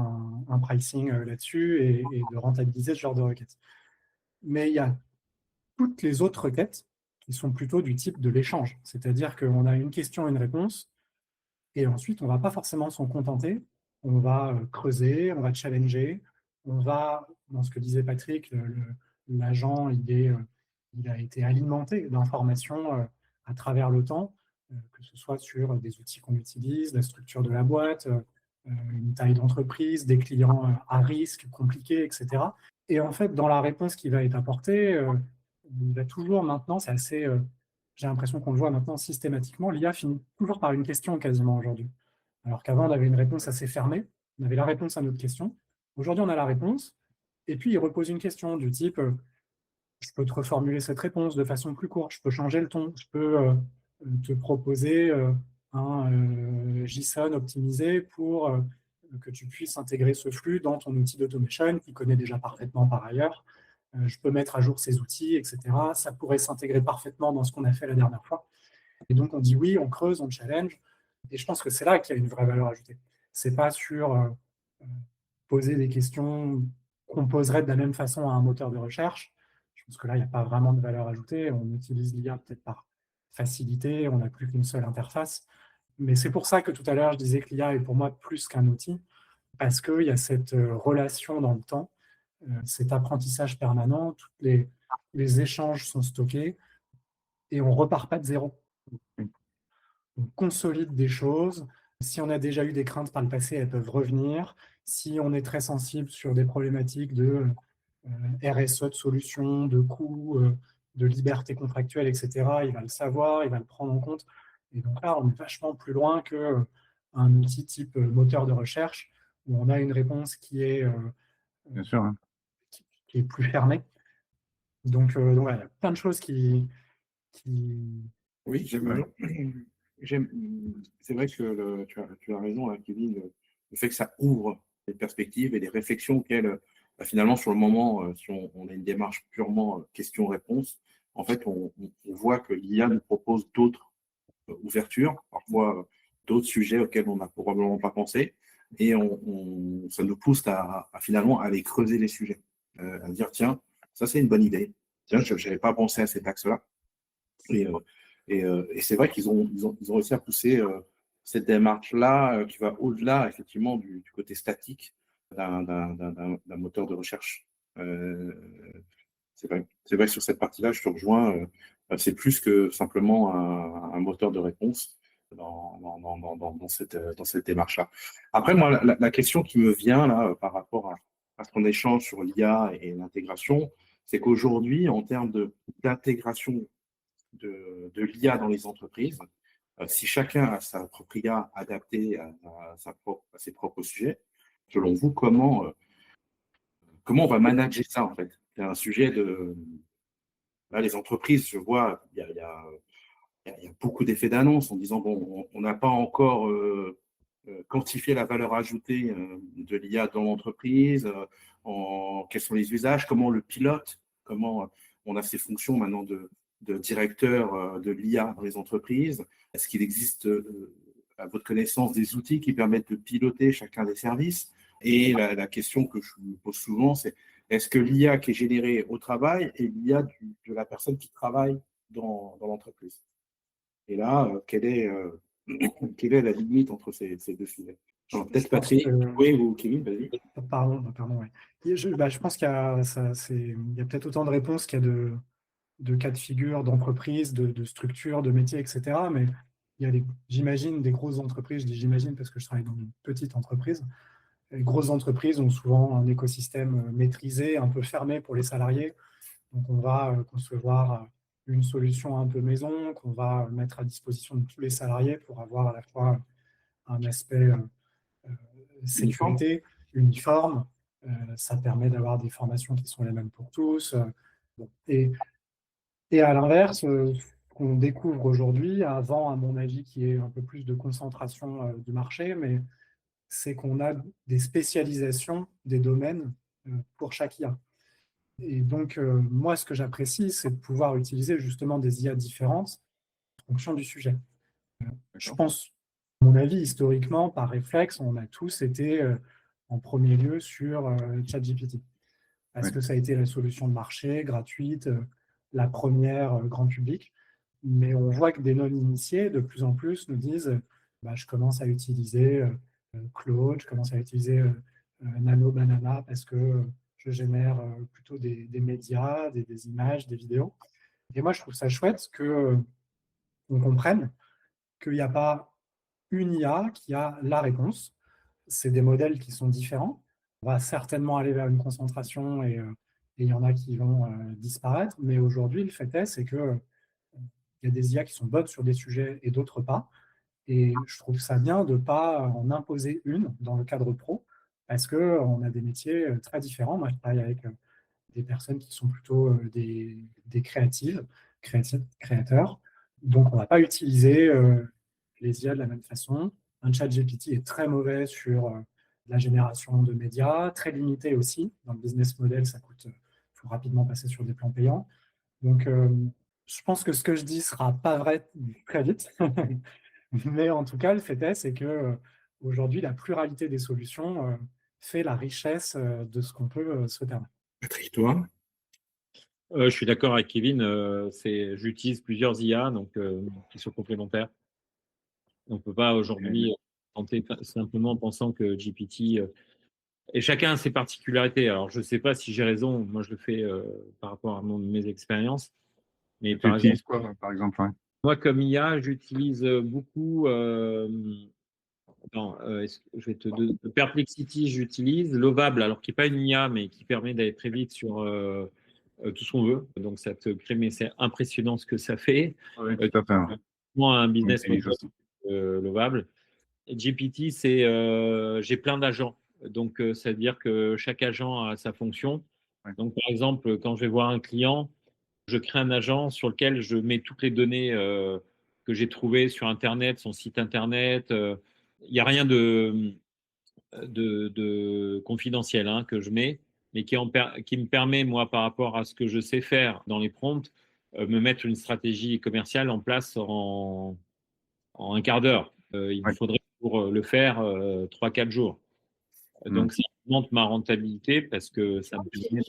un pricing là-dessus et de rentabiliser ce genre de requêtes. Mais il y a toutes les autres requêtes qui sont plutôt du type de l'échange, c'est-à-dire qu'on a une question et une réponse, et ensuite on ne va pas forcément s'en contenter, on va creuser, on va challenger, on va, dans ce que disait Patrick, l'agent, il a été alimenté d'informations à travers le temps, que ce soit sur des outils qu'on utilise, la structure de la boîte, une taille d'entreprise, des clients à risque, compliqués, etc. Et en fait, dans la réponse qui va être apportée, il va toujours maintenant, c'est assez... j'ai l'impression qu'on le voit maintenant systématiquement, l'IA finit toujours par une question quasiment aujourd'hui. Alors qu'avant, on avait une réponse assez fermée, on avait la réponse à notre question. Aujourd'hui, on a la réponse, et puis il repose une question du type je peux te reformuler cette réponse de façon plus courte, je peux changer le ton, je peux te proposer un JSON optimisé pour que tu puisses intégrer ce flux dans ton outil d'automation qui connaît déjà parfaitement par ailleurs. Je peux mettre à jour ces outils, etc. Ça pourrait s'intégrer parfaitement dans ce qu'on a fait la dernière fois. Et donc, on dit oui, on creuse, on challenge. Et je pense que c'est là qu'il y a une vraie valeur ajoutée. Ce n'est pas sur poser des questions qu'on poserait de la même façon à un moteur de recherche. Je pense que là, il n'y a pas vraiment de valeur ajoutée. On utilise l'IA peut-être par facilité, on n'a plus qu'une seule interface. Mais c'est pour ça que tout à l'heure, je disais que l'IA est pour moi plus qu'un outil, parce qu'il y a cette relation dans le temps, cet apprentissage permanent, tous les échanges sont stockés et on ne repart pas de zéro. On consolide des choses. Si on a déjà eu des craintes par le passé, elles peuvent revenir. Si on est très sensible sur des problématiques de RSE, de solutions, de coûts, de liberté contractuelle, etc., il va le savoir, il va le prendre en compte. Et donc là, on est vachement plus loin qu'un outil type moteur de recherche, où on a une réponse qui est, Bien sûr, hein. qui est plus fermée. Donc voilà, il y a plein de choses qui... Oui, c'est vrai que tu as raison, hein, Kevin, le fait que ça ouvre des perspectives et des réflexions auxquelles, finalement, sur le moment, si on a une démarche purement question-réponse, en fait, on voit que l'IA nous propose d'autres ouvertures, parfois d'autres sujets auxquels on n'a probablement pas pensé, et ça nous pousse à finalement aller creuser les sujets, à dire, tiens, ça c'est une bonne idée, tiens, je n'avais pas pensé à cet axe-là. Et c'est vrai qu'ils ont réussi à pousser cette démarche-là qui va au-delà, effectivement, du côté statique d'un moteur de recherche. C'est vrai que sur cette partie-là, je te rejoins, c'est plus que simplement un moteur de réponse. dans cette démarche-là. Après, moi, la question qui me vient là par rapport à ce qu'on échange sur l'IA et l'intégration, c'est qu'aujourd'hui, en termes d'intégration de l'IA dans les entreprises, si chacun a sa propre IA adaptée à ses propres sujets, selon vous, comment on va manager ça en fait? C'est un sujet de… Là, les entreprises, je vois, il y a beaucoup d'effets d'annonce en disant, bon, on n'a pas encore quantifié la valeur ajoutée de l'IA dans l'entreprise, quels sont les usages, comment on le pilote, comment on a ces fonctions maintenant de directeur de l'IA dans les entreprises. Est-ce qu'il existe, à votre connaissance, des outils qui permettent de piloter chacun des services? Et la question que je me pose souvent, c'est est-ce que l'IA qui est générée au travail est l'IA de la personne qui travaille dans l'entreprise? Et là, quelle est la limite entre ces deux sujets? Peut-être Patrick, oui, ou Kevin, vas-y. Pardon, ouais. Je pense qu'il y a peut-être autant de réponses qu'il y a de cas de figure, d'entreprise, de structure, de métier, etc. Mais il y a j'imagine, des grosses entreprises, je dis j'imagine parce que je travaille dans une petite entreprise. Les grosses entreprises ont souvent un écosystème maîtrisé, un peu fermé pour les salariés. Donc, on va concevoir une solution un peu maison qu'on va mettre à disposition de tous les salariés pour avoir à la fois un aspect sécurité, uniforme. Ça permet d'avoir des formations qui sont les mêmes pour tous. Et à l'inverse, ce qu'on découvre aujourd'hui, avant, à mon avis, qui est un peu plus de concentration du marché, mais c'est qu'on a des spécialisations des domaines pour chaque IA. Et donc, moi, ce que j'apprécie, c'est de pouvoir utiliser justement des IA différentes en fonction du sujet. Je pense, à mon avis, historiquement, par réflexe, on a tous été en premier lieu sur ChatGPT. Parce que ça a été la solution de marché, gratuite, la première grand public. Mais on voit que des non-initiés, de plus en plus, nous disent je commence à utiliser Claude, je commence à utiliser Nano Banana parce que je génère plutôt des médias, des images, des vidéos. Et moi, je trouve ça chouette qu'on comprenne qu'il n'y a pas une IA qui a la réponse. C'est des modèles qui sont différents. On va certainement aller vers une concentration et il y en a qui vont disparaître. Mais aujourd'hui, le fait est, c'est qu'il y a des IA qui sont bonnes sur des sujets et d'autres pas. Et je trouve ça bien de ne pas en imposer une dans le cadre pro, parce qu'on a des métiers très différents. Moi, je travaille avec des personnes qui sont plutôt des créateurs. Donc, on ne va pas utiliser les IA de la même façon. Un chat GPT est très mauvais sur la génération de médias, très limité aussi. Dans le business model, il faut rapidement passer sur des plans payants. Donc, je pense que ce que je dis ne sera pas vrai très vite. Mais en tout cas, le fait est, c'est qu'aujourd'hui, la pluralité des solutions fait la richesse de ce qu'on peut se permettre. Patrick, toi? Je suis d'accord avec Kevin. J'utilise plusieurs IA qui sont complémentaires. On ne peut pas aujourd'hui tenter simplement en pensant que GPT… et chacun a ses particularités. Alors, je ne sais pas si j'ai raison. Moi, je le fais par rapport à mes expériences. Mais tu utilises quoi, par exemple? Moi, comme IA, j'utilise beaucoup… je vais Perplexity, j'utilise. Lovable, alors qui n'est pas une IA, mais qui permet d'aller très vite sur tout ce qu'on veut. Donc, ça te crée, mais c'est impressionnant ce que ça fait. Oui, tout à fait. Moi, un business model Lovable. Et GPT, c'est j'ai plein d'agents. Donc, ça veut dire que chaque agent a sa fonction. Ouais. Donc, par exemple, quand je vais voir un client, je crée un agent sur lequel je mets toutes les données que j'ai trouvées sur Internet, son site Internet. Il n'y a rien de confidentiel que je mets, mais qui me permet, moi, par rapport à ce que je sais faire dans les prompts, me mettre une stratégie commerciale en place en un quart d'heure. Il me faudrait pour le faire 3-4 jours. Donc, ça augmente ma rentabilité parce que ça me permet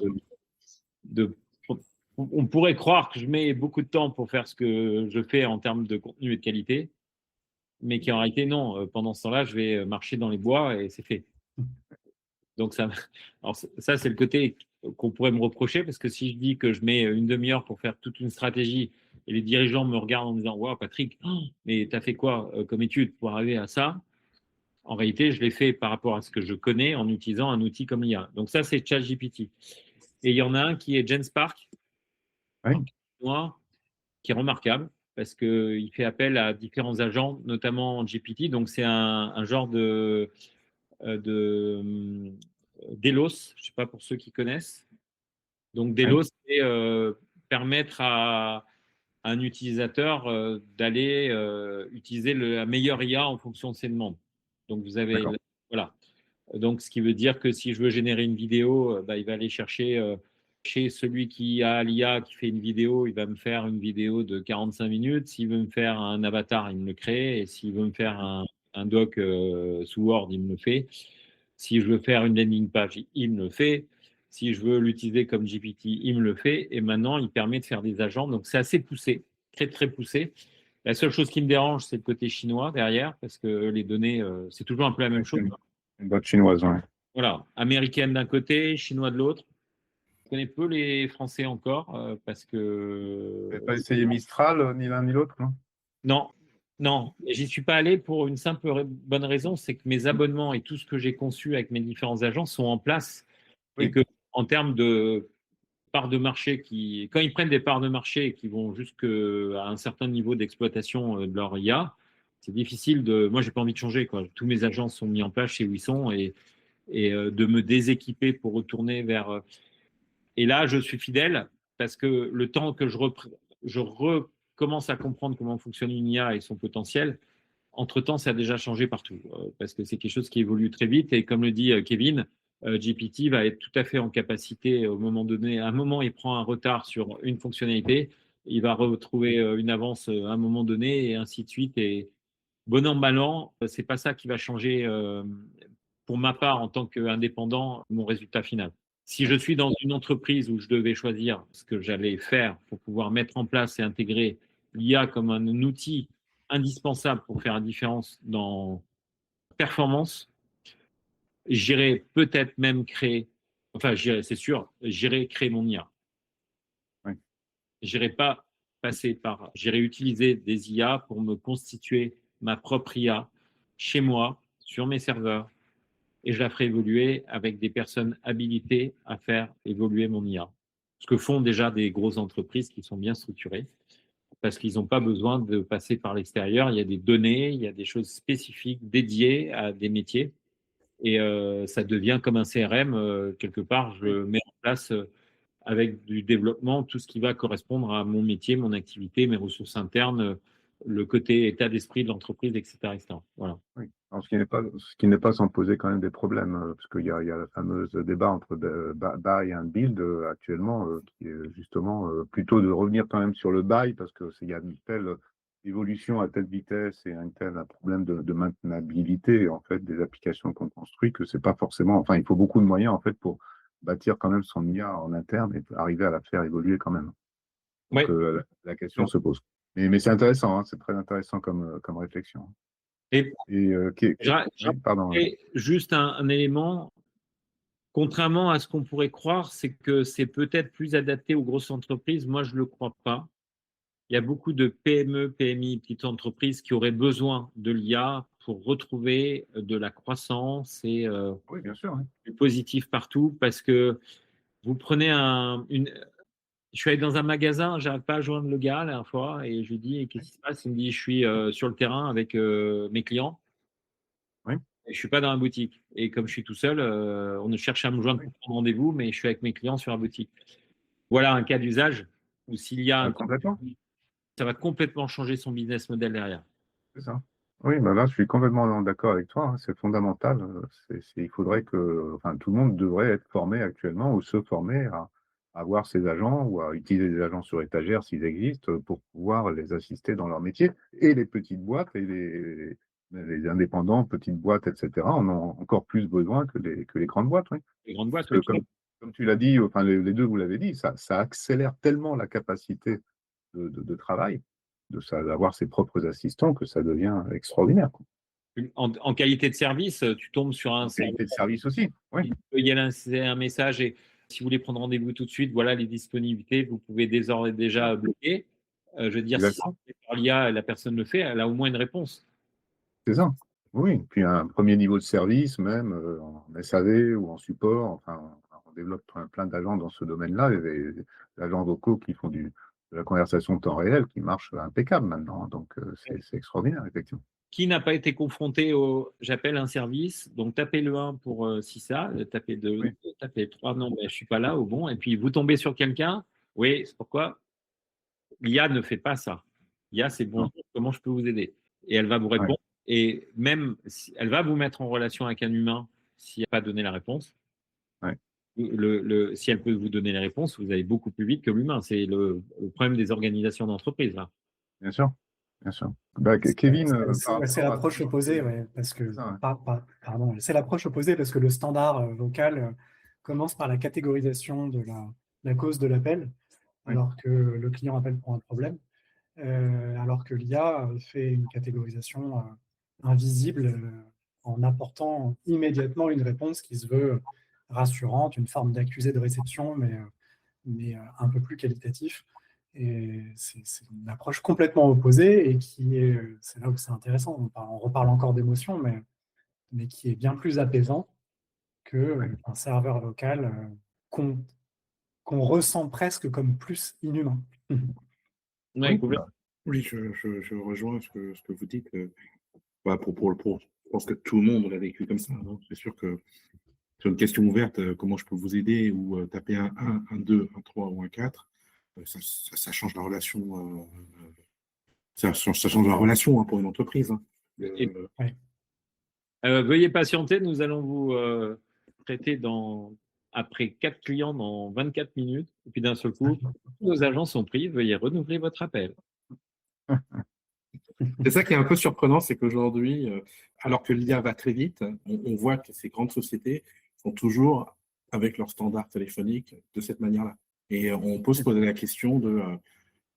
on pourrait croire que je mets beaucoup de temps pour faire ce que je fais en termes de contenu et de qualité, mais qu'en réalité, non. Pendant ce temps-là, je vais marcher dans les bois et c'est fait. Donc, ça c'est le côté qu'on pourrait me reprocher, parce que si je dis que je mets une demi-heure pour faire toute une stratégie et les dirigeants me regardent en me disant « Wow, Patrick, mais tu as fait quoi comme étude pour arriver à ça ?» En réalité, je l'ai fait par rapport à ce que je connais en utilisant un outil comme l'IA. Donc ça, c'est ChatGPT. Et il y en a un qui est GenSpark, Oui. qui est remarquable parce qu'il fait appel à différents agents, notamment GPT. Donc c'est un genre de Delos, je ne sais pas pour ceux qui connaissent. Donc Delos, c'est permettre à un utilisateur d'aller utiliser la meilleure IA en fonction de ses demandes. Donc vous avez voilà. Donc ce qui veut dire que si je veux générer une vidéo, il va aller chercher chez celui qui a l'IA qui fait une vidéo, il va me faire une vidéo de 45 minutes. S'il veut me faire un avatar, il me le crée. Et s'il veut me faire un doc sous Word, il me le fait. Si je veux faire une landing page, il me le fait. Si je veux l'utiliser comme GPT, il me le fait. Et maintenant, il permet de faire des agents. Donc, c'est assez poussé, très, très poussé. La seule chose qui me dérange, c'est le côté chinois derrière, parce que les données, c'est toujours un peu la même chose. Une boîte chinoise, oui. Voilà, américaine d'un côté, chinois de l'autre. Je connais peu les Français encore, parce que… Vous n'avez pas essayé Mistral, ni l'un ni l'autre, non? Non, non, et j'y suis pas allé pour une simple bonne raison, c'est que mes abonnements et tout ce que j'ai conçu avec mes différents agents sont en place et que en termes de parts de marché, quand ils prennent des parts de marché et qui vont jusqu'à un certain niveau d'exploitation de leur IA, c'est difficile de. Moi, j'ai pas envie de changer, quoi. Tous mes agents sont mis en place chez où ils sont et de me déséquiper pour retourner vers. Et là, je suis fidèle parce que le temps que je recommence à comprendre comment fonctionne une IA et son potentiel, entre-temps, ça a déjà changé partout parce que c'est quelque chose qui évolue très vite. Et comme le dit Kevin, GPT va être tout à fait en capacité au moment donné. À un moment, il prend un retard sur une fonctionnalité, il va retrouver une avance à un moment donné et ainsi de suite. Et bon an, mal an, c'est pas ça qui va changer pour ma part en tant qu'indépendant mon résultat final. Si je suis dans une entreprise où je devais choisir ce que j'allais faire pour pouvoir mettre en place et intégrer l'IA comme un outil indispensable pour faire la différence dans la performance, j'irai peut-être même créer, enfin c'est sûr, j'irai créer mon IA. Oui. J'irai pas passer par, j'irai utiliser des IA pour me constituer ma propre IA chez moi, sur mes serveurs, et je la ferai évoluer avec des personnes habilitées à faire évoluer mon IA. Ce que font déjà des grosses entreprises qui sont bien structurées, parce qu'ils n'ont pas besoin de passer par l'extérieur. Il y a des données, il y a des choses spécifiques dédiées à des métiers, et ça devient comme un CRM. Quelque part, je mets en place avec du développement tout ce qui va correspondre à mon métier, mon activité, mes ressources internes, le côté état d'esprit de l'entreprise, etc., etc. Voilà. Oui. Alors, ce qui n'est pas sans poser quand même des problèmes, parce qu'il y a la fameuse débat entre buy and build actuellement, qui est justement plutôt de revenir quand même sur le buy, parce qu'il y a une telle évolution à telle vitesse et un problème de maintenabilité en fait des applications qu'on construit que c'est pas forcément. Enfin, il faut beaucoup de moyens en fait pour bâtir quand même son IA en interne et arriver à la faire évoluer quand même. Donc la question se pose. Mais c'est intéressant, hein, c'est très intéressant comme réflexion. Et pardon. Juste un élément, contrairement à ce qu'on pourrait croire, c'est que c'est peut-être plus adapté aux grosses entreprises. Moi, je ne le crois pas. Il y a beaucoup de PME, PMI, petites entreprises qui auraient besoin de l'IA pour retrouver de la croissance et oui, bien sûr, du positif partout, parce que vous prenez je suis allé dans un magasin, je n'arrive pas à joindre le gars la dernière fois, et je lui dis qu'est-ce qui se passe? Il me dit je suis sur le terrain avec mes clients. Oui. Et je ne suis pas dans la boutique. Et comme je suis tout seul, on cherche à me joindre pour prendre rendez-vous, mais je suis avec mes clients sur la boutique. Voilà un cas d'usage où s'il y a ça va complètement changer son business model derrière. C'est ça. Oui, ben là, je suis complètement d'accord avec toi. Hein, c'est fondamental. Il faudrait que, enfin, tout le monde devrait être formé actuellement ou se former à avoir ses agents ou à utiliser des agents sur étagère s'ils existent pour pouvoir les assister dans leur métier. Et les petites boîtes et les indépendants, petites boîtes, etc., en ont encore plus besoin que les grandes boîtes. Oui. Les grandes boîtes, parce que comme tu l'as dit, enfin, les deux, vous l'avez dit, ça accélère tellement la capacité de travail, d'avoir ses propres assistants, que ça devient extraordinaire. En qualité de service, tu tombes sur un qualité de service aussi. Oui. Il y a un message et si vous voulez prendre rendez-vous tout de suite, voilà les disponibilités, vous pouvez déjà bloquer. Je veux dire, si c'est par l'IA, la personne le fait, elle a au moins une réponse. C'est ça. Oui, puis un premier niveau de service, même en SAV ou en support. Enfin, on développe plein d'agents dans ce domaine-là. Il y a des agents vocaux qui font de la conversation de temps réel qui marche impeccable maintenant. Donc, c'est extraordinaire, effectivement. Qui n'a pas été confronté au j'appelle un service, donc tapez le 1 pour si ça, tapez 2, Oui. tapez 3, non, ben, je ne suis pas là, au bon, et puis vous tombez sur quelqu'un, oui, c'est pourquoi l'IA ne fait pas ça. L'IA, c'est bonjour, comment je peux vous aider? Et elle va vous répondre, et même, elle va vous mettre en relation avec un humain s'il n'a pas donné la réponse. Ouais. Si elle peut vous donner les réponses, vous allez beaucoup plus vite que l'humain. C'est le problème des organisations d'entreprise, là. Bien sûr, bien sûr. Bah, Kevin, c'est l'approche opposée, parce que pardon, c'est l'approche opposée parce que le standard vocal commence par la catégorisation de la cause de l'appel, alors que le client appelle pour un problème, alors que l'IA fait une catégorisation invisible en apportant immédiatement une réponse qui se veut rassurante, une forme d'accusé de réception, mais un peu plus qualitatif. Et c'est une approche complètement opposée et c'est là où c'est intéressant. On reparle encore d'émotion, mais qui est bien plus apaisant qu'un serveur vocal qu'on ressent presque comme plus inhumain. Oui, je rejoins ce que vous dites. Je pense que tout le monde l'a vécu comme ça. C'est sûr que sur une question ouverte, comment je peux vous aider, ou taper un 1, un 2, un 3 ou un 4, ça change la relation. Ça change la relation pour une entreprise. Veuillez patienter, nous allons vous traiter après 4 clients dans 24 minutes. Et puis d'un seul coup, nos agents sont pris. Veuillez renouveler votre appel. C'est ça qui est un peu surprenant, c'est qu'aujourd'hui, alors que l'IA va très vite, on voit que ces grandes sociétés sont toujours avec leurs standards téléphoniques de cette manière-là. Et on peut se poser la question de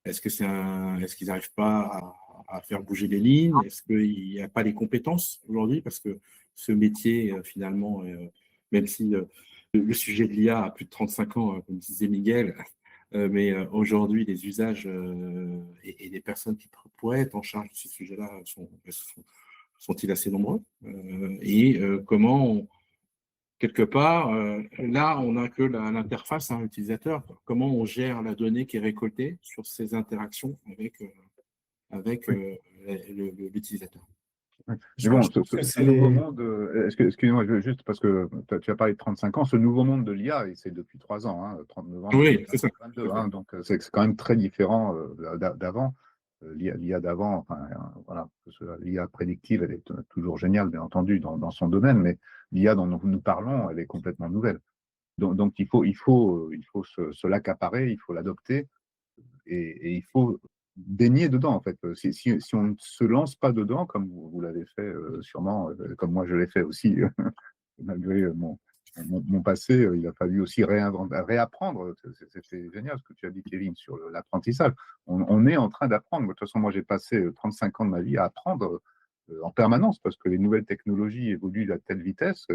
est-ce qu'ils n'arrivent pas à faire bouger les lignes? Est-ce qu'il n'y a pas les compétences aujourd'hui? Parce que ce métier, finalement, même si le sujet de l'IA a plus de 35 ans, comme disait Miguel, mais aujourd'hui, les usages et les personnes qui pourraient être en charge de ces sujets-là sont-ils assez nombreux? Comment quelque part, là, on n'a que l'interface utilisateur. Comment on gère la donnée qui est récoltée sur ces interactions avec l'utilisateur? Mais bon, ce nouveau monde, excusez-moi, juste parce que tu as parlé de 35 ans, ce nouveau monde de l'IA, c'est depuis 3 ans, 30 novembre oui, c'est ça. 2022, donc c'est quand même très différent d'avant. L'IA d'avant, enfin, voilà, l'IA prédictive, elle est toujours géniale, bien entendu, dans son domaine, mais l'IA dont nous parlons, elle est complètement nouvelle. Donc il faut se l'accaparer, il faut l'adopter, et il faut baigner dedans, en fait. Si on ne se lance pas dedans, comme vous l'avez fait sûrement, comme moi je l'ai fait aussi, malgré mon passé, il a fallu aussi réapprendre. C'était génial ce que tu as dit, Kevin, sur l'apprentissage. On est en train d'apprendre. De toute façon, moi j'ai passé 35 ans de ma vie à apprendre en permanence, parce que les nouvelles technologies évoluent à telle vitesse.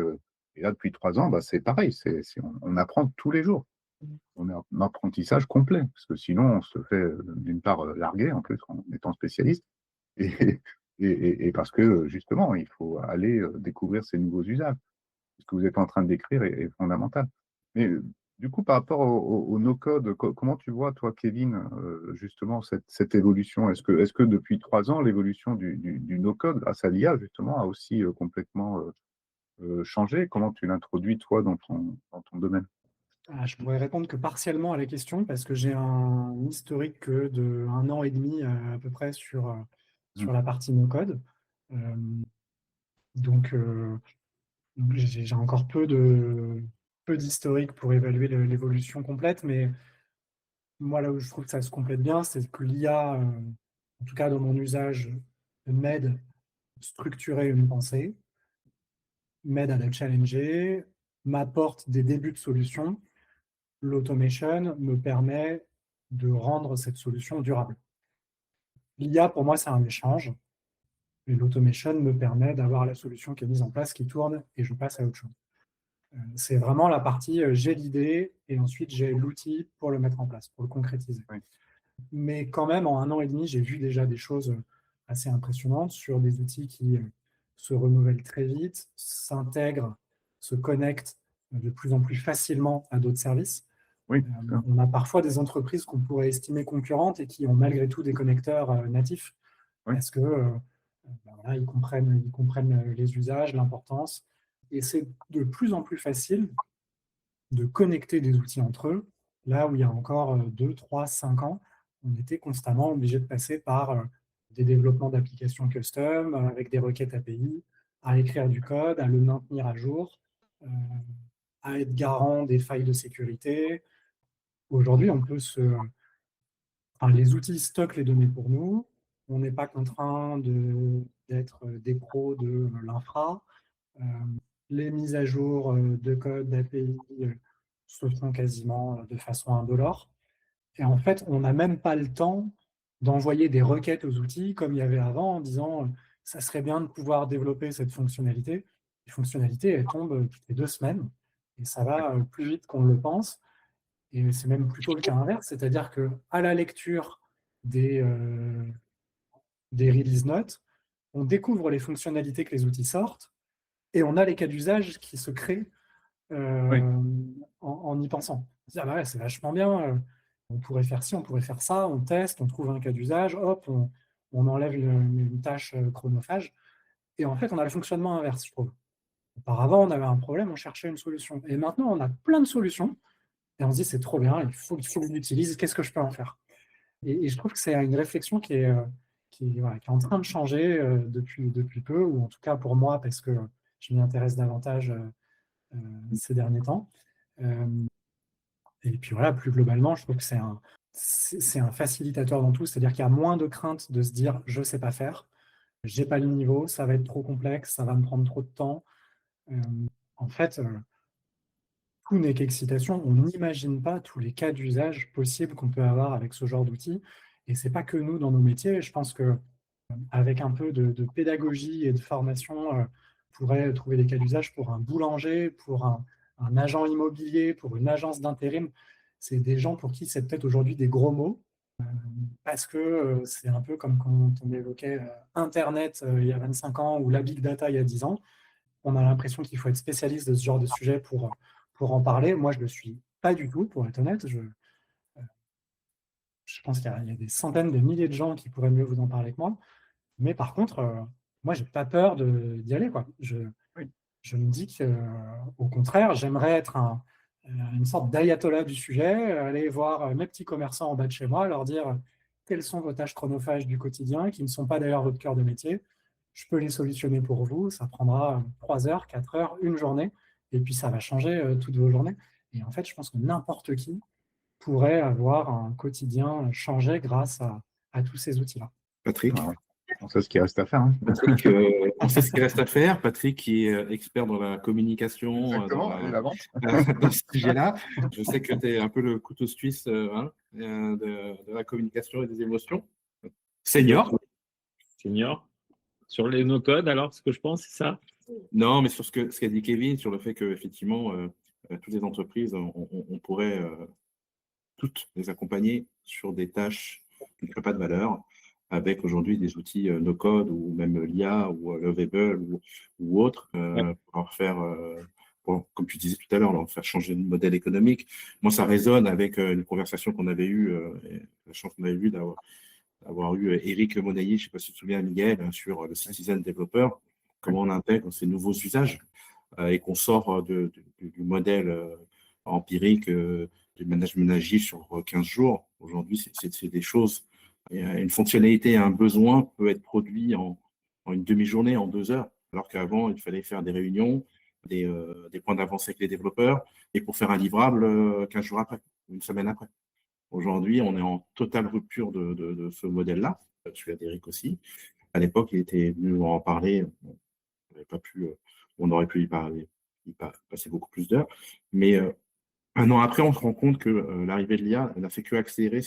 Et là, depuis 3 ans, c'est pareil. On apprend tous les jours. On est en apprentissage complet, parce que sinon, on se fait d'une part larguer, en plus, en étant spécialiste, et parce que, justement, il faut aller découvrir ces nouveaux usages. Ce que vous êtes en train de décrire est fondamental. Mais du coup, par rapport au no-code, comment tu vois, toi, Kevin, justement, cette évolution? Est-ce que depuis 3 ans, l'évolution du no-code, grâce à l'IA, justement, a aussi complètement changé? Comment tu l'introduis, toi, dans ton domaine? Je pourrais répondre que partiellement à la question parce que j'ai un historique de 1 an et demi à peu près sur la partie no-code. Donc, j'ai encore peu d'historique pour évaluer l'évolution complète, mais moi, là où je trouve que ça se complète bien, c'est que l'IA, en tout cas dans mon usage, m'aide à structurer une pensée, m'aide à la challenger, m'apporte des débuts de solutions. L'automation me permet de rendre cette solution durable. L'IA, pour moi, c'est un échange. Et l'automation me permet d'avoir la solution qui est mise en place, qui tourne, et je passe à autre chose. C'est vraiment la partie j'ai l'idée, et ensuite j'ai l'outil pour le mettre en place, pour le concrétiser. Oui. Mais quand même, en 1 an et demi, j'ai vu déjà des choses assez impressionnantes sur des outils qui se renouvellent très vite, s'intègrent, se connectent de plus en plus facilement à d'autres services. Oui, On a parfois des entreprises qu'on pourrait estimer concurrentes et qui ont malgré tout des connecteurs natifs Oui. parce que voilà, ils comprennent les usages, l'importance. Et c'est de plus en plus facile de connecter des outils entre eux, là où il y a encore 2, 3, 5 ans, on était constamment obligé de passer par des développements d'applications custom, avec des requêtes API, à écrire du code, à le maintenir à jour, euh, à être garant des failles de sécurité. Aujourd'hui, les outils stockent les données pour nous. On n'est pas contraint d'être des pros de l'infra. Euh, les mises à jour de code d'API se font quasiment de façon indolore. Et en fait, on n'a même pas le temps d'envoyer des requêtes aux outils comme il y avait avant en disant ça serait bien de pouvoir développer cette fonctionnalité. Les fonctionnalités, elles tombent toutes les 2 semaines et ça va plus vite qu'on le pense. Et c'est même plutôt le cas inverse, c'est-à-dire qu'à la lecture des release notes, on découvre les fonctionnalités que les outils sortent et on a les cas d'usage qui se créent en y pensant. Ah bah ouais, c'est vachement bien, on pourrait faire ci, on pourrait faire ça, on teste, on trouve un cas d'usage, hop, on enlève une tâche chronophage. Et en fait, on a le fonctionnement inverse, je trouve. Auparavant, on avait un problème, on cherchait une solution. Et maintenant, on a plein de solutions et on se dit, c'est trop bien, il faut que je l'utilise, qu'est-ce que je peux en faire? Et je trouve que c'est une réflexion voilà, qui est en train de changer depuis peu, ou en tout cas pour moi, parce que je m'y intéresse davantage ces derniers temps. Et puis voilà, plus globalement, je trouve que c'est un facilitateur dans tout, c'est-à-dire qu'il y a moins de crainte de se dire je ne sais pas faire, j'ai pas le niveau, ça va être trop complexe, ça va me prendre trop de temps. En fait, tout n'est qu'excitation. On n'imagine pas tous les cas d'usage possibles qu'on peut avoir avec ce genre d'outils. Et c'est pas que nous dans nos métiers. Je pense que avec un peu de pédagogie et de formation, on pourrait trouver des cas d'usage pour un boulanger, pour un agent immobilier, pour une agence d'intérim. C'est des gens pour qui c'est peut-être aujourd'hui des gros mots, parce que c'est un peu comme quand on évoquait Internet il y a 25 ans ou la big data il y a 10 ans. On a l'impression qu'il faut être spécialiste de ce genre de sujet pour en parler. Moi, je ne le suis pas du tout, pour être honnête. Je pense qu'il y a des centaines de milliers de gens qui pourraient mieux vous en parler que moi. Mais par contre, moi, je n'ai pas peur d'y aller, quoi. Je me dis qu'au contraire, j'aimerais être une sorte d'ayatollah du sujet, aller voir mes petits commerçants en bas de chez moi, leur dire quelles sont vos tâches chronophages du quotidien, qui ne sont pas d'ailleurs votre cœur de métier. Je peux les solutionner pour vous. Ça prendra 3 heures, 4 heures, une journée, et puis ça va changer toutes vos journées. Et en fait, je pense que n'importe qui pourrait avoir un quotidien changé grâce à tous ces outils-là. Patrick. Ah ouais. On sait ce qu'il reste à faire. Hein. Patrick, on sait ce qu'il reste à faire. Patrick qui est expert dans la communication, la vente. dans ce sujet-là. Je sais que tu es un peu le couteau suisse de la communication et des émotions. Senior. Sur les no-code, alors, ce que je pense, c'est ça? Non, mais sur ce qu'a dit Kevin, sur le fait qu'effectivement, toutes les entreprises, on pourrait toutes les accompagner sur des tâches qui ne créent pas de valeur, avec aujourd'hui des outils no-code ou même l'IA ou Lovable ou autres, pour leur faire, comme tu disais tout à l'heure, leur faire changer de modèle économique. Moi, ça résonne avec une conversation qu'on avait eue, la chance qu'on avait eue d'avoir eu Eric Monailly, je ne sais pas si tu te souviens, Miguel, sur le Citizen Developer, comment on intègre ces nouveaux usages et qu'on sort du modèle empirique du management agile sur 15 jours. Aujourd'hui, c'est des choses. Une fonctionnalité, un besoin peut être produit en une demi-journée, en 2 heures, alors qu'avant, il fallait faire des réunions, des points d'avancée avec les développeurs, et pour faire un livrable 15 jours après, une semaine après. Aujourd'hui, on est en totale rupture de ce modèle-là. Celui d'Eric aussi. À l'époque, il était venu en parler. On aurait pu y passer beaucoup plus d'heures. Mais 1 an après, on se rend compte que l'arrivée de l'IA n'a fait qu'accélérer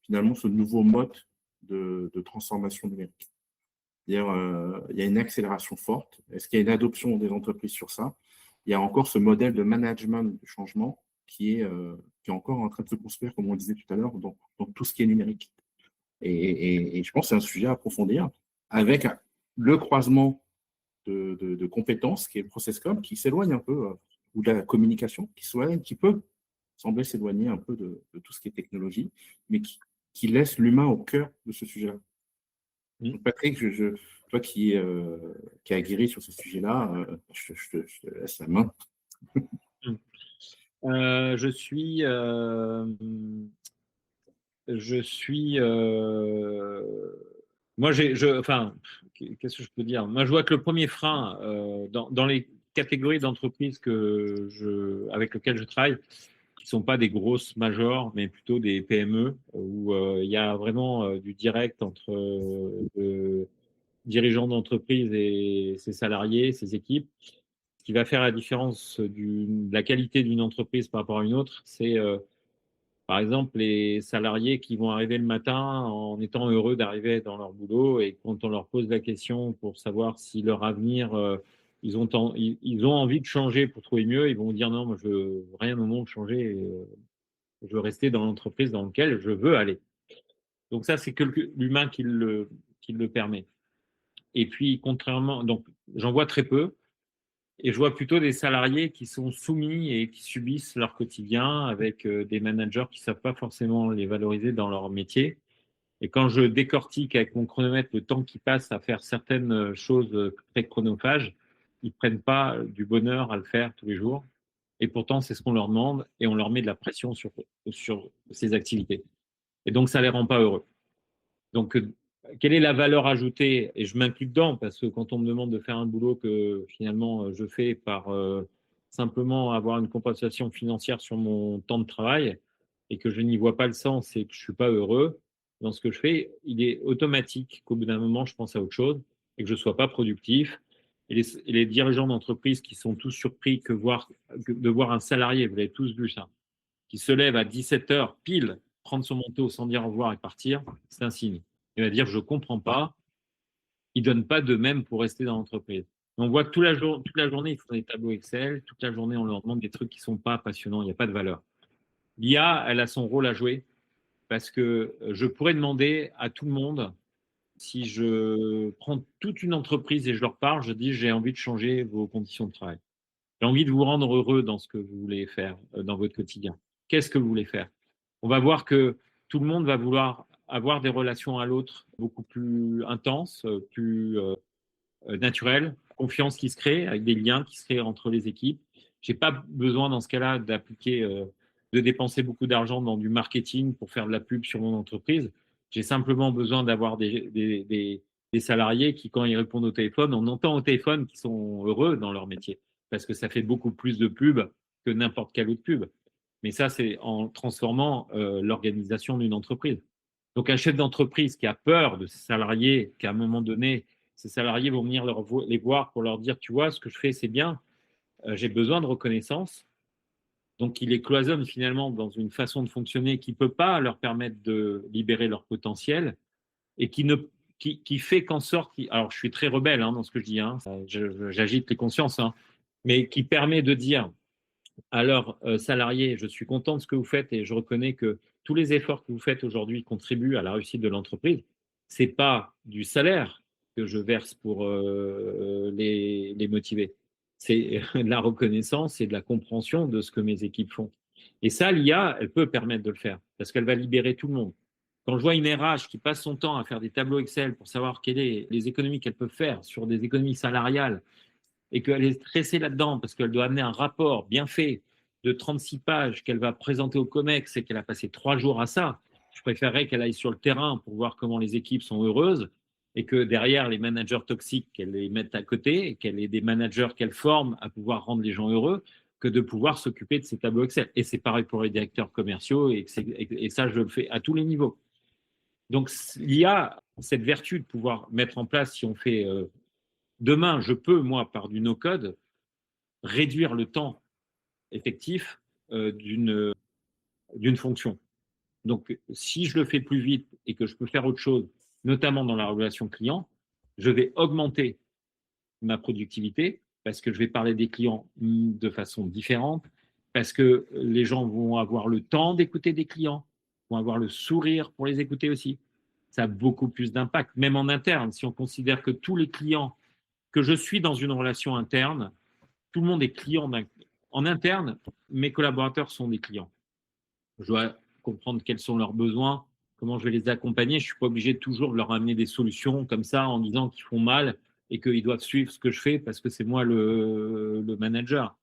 finalement ce nouveau mode de transformation numérique. C'est-à-dire, il y a une accélération forte. Est-ce qu'il y a une adoption des entreprises sur ça? Il y a encore ce modèle de management du changement qui est encore en train de se construire, comme on disait tout à l'heure, dans tout ce qui est numérique. Et je pense que c'est un sujet à approfondir avec le croisement de compétences qui est le ProcessCom, qui s'éloigne un peu, ou de la communication, qui peut sembler s'éloigner un peu de tout ce qui est technologie, mais qui laisse l'humain au cœur de ce sujet-là. Donc Patrick, toi qui es aguerri sur ce sujet-là, je te laisse la main. Je suis moi, enfin, qu'est-ce que je peux dire? Moi, je vois que le premier frein dans les catégories d'entreprises avec lesquelles je travaille, qui ne sont pas des grosses majors, mais plutôt des PME, où il y a vraiment du direct entre le dirigeant d'entreprise et ses salariés, ses équipes. Ce qui va faire la différence de la qualité d'une entreprise par rapport à une autre, c'est par exemple, les salariés qui vont arriver le matin en étant heureux d'arriver dans leur boulot, et quand on leur pose la question pour savoir si leur avenir, ils ont envie de changer pour trouver mieux, ils vont dire non, moi je veux rien au monde changer, je veux rester dans l'entreprise dans laquelle je veux aller. Donc ça, c'est que l'humain qui le permet. Et puis, donc j'en vois très peu. Et je vois plutôt des salariés qui sont soumis et qui subissent leur quotidien avec des managers qui ne savent pas forcément les valoriser dans leur métier. Et quand je décortique avec mon chronomètre le temps qu'ils passent à faire certaines choses très chronophages, ils ne prennent pas du bonheur à le faire tous les jours. Et pourtant, c'est ce qu'on leur demande, et on leur met de la pression sur ces activités. Et donc, ça ne les rend pas heureux. Donc, quelle est la valeur ajoutée? Et je m'inclus dedans, parce que quand on me demande de faire un boulot que finalement je fais par simplement avoir une compensation financière sur mon temps de travail, et que je n'y vois pas le sens et que je ne suis pas heureux dans ce que je fais, il est automatique qu'au bout d'un moment, je pense à autre chose et que je ne sois pas productif. Et les dirigeants d'entreprise qui sont tous surpris de voir un salarié, vous avez tous vu ça, qui se lève à 17h pile, prendre son manteau sans dire au revoir et partir, c'est un signe. Il va dire je ne comprends pas, ils ne donnent pas de même pour rester dans l'entreprise. On voit que toute la journée, ils font des tableaux Excel, toute la journée, on leur demande des trucs qui ne sont pas passionnants, il n'y a pas de valeur. L'IA, elle a son rôle à jouer, parce que je pourrais demander à tout le monde, si je prends toute une entreprise et je leur parle, je dis j'ai envie de changer vos conditions de travail. J'ai envie de vous rendre heureux dans ce que vous voulez faire dans votre quotidien. Qu'est-ce que vous voulez faire? On va voir que tout le monde va vouloir avoir des relations à l'autre beaucoup plus intenses, plus naturelles, confiance qui se crée, avec des liens qui se créent entre les équipes. Je n'ai pas besoin dans ce cas-là de dépenser beaucoup d'argent dans du marketing pour faire de la pub sur mon entreprise. J'ai simplement besoin d'avoir des salariés qui, quand ils répondent au téléphone, on entend au téléphone qu'ils sont heureux dans leur métier, parce que ça fait beaucoup plus de pub que n'importe quelle autre pub. Mais ça, c'est en transformant l'organisation d'une entreprise. Donc, un chef d'entreprise qui a peur de ses salariés, qu'à un moment donné, ces salariés vont venir les voir pour leur dire, tu vois, ce que je fais, c'est bien, j'ai besoin de reconnaissance. Donc, il les cloisonne finalement dans une façon de fonctionner qui ne peut pas leur permettre de libérer leur potentiel, et qui fait qu'en sorte, alors je suis très rebelle dans ce que je dis, j'agite les consciences, mais qui permet de dire à leurs salariés, je suis content de ce que vous faites et je reconnais que tous les efforts que vous faites aujourd'hui contribuent à la réussite de l'entreprise. Ce n'est pas du salaire que je verse pour les motiver. C'est de la reconnaissance et de la compréhension de ce que mes équipes font. Et ça, l'IA, elle peut permettre de le faire, parce qu'elle va libérer tout le monde. Quand je vois une RH qui passe son temps à faire des tableaux Excel pour savoir quelles sont les économies qu'elle peut faire sur des économies salariales, et qu'elle est stressée là-dedans parce qu'elle doit amener un rapport bien fait de 36 pages qu'elle va présenter au COMEX et qu'elle a passé 3 jours à ça, je préférerais qu'elle aille sur le terrain pour voir comment les équipes sont heureuses, et que derrière les managers toxiques, qu'elle les mette à côté et qu'elle ait des managers qu'elle forme à pouvoir rendre les gens heureux, que de pouvoir s'occuper de ces tableaux Excel. Et c'est pareil pour les directeurs commerciaux, et ça, je le fais à tous les niveaux. Donc, il y a cette vertu de pouvoir mettre en place, si on fait... demain, je peux, moi, par du no-code, réduire le temps effectif d'une fonction. Donc, si je le fais plus vite et que je peux faire autre chose, notamment dans la relation client, je vais augmenter ma productivité, parce que je vais parler des clients de façon différente, parce que les gens vont avoir le temps d'écouter des clients, vont avoir le sourire pour les écouter aussi. Ça a beaucoup plus d'impact, même en interne. Si on considère que tous les clients, que je suis dans une relation interne, tout le monde est client en interne, mes collaborateurs sont des clients. Je dois comprendre quels sont leurs besoins, comment je vais les accompagner. Je ne suis pas obligé toujours de leur amener des solutions comme ça en disant qu'ils font mal et qu'ils doivent suivre ce que je fais parce que c'est moi le manager.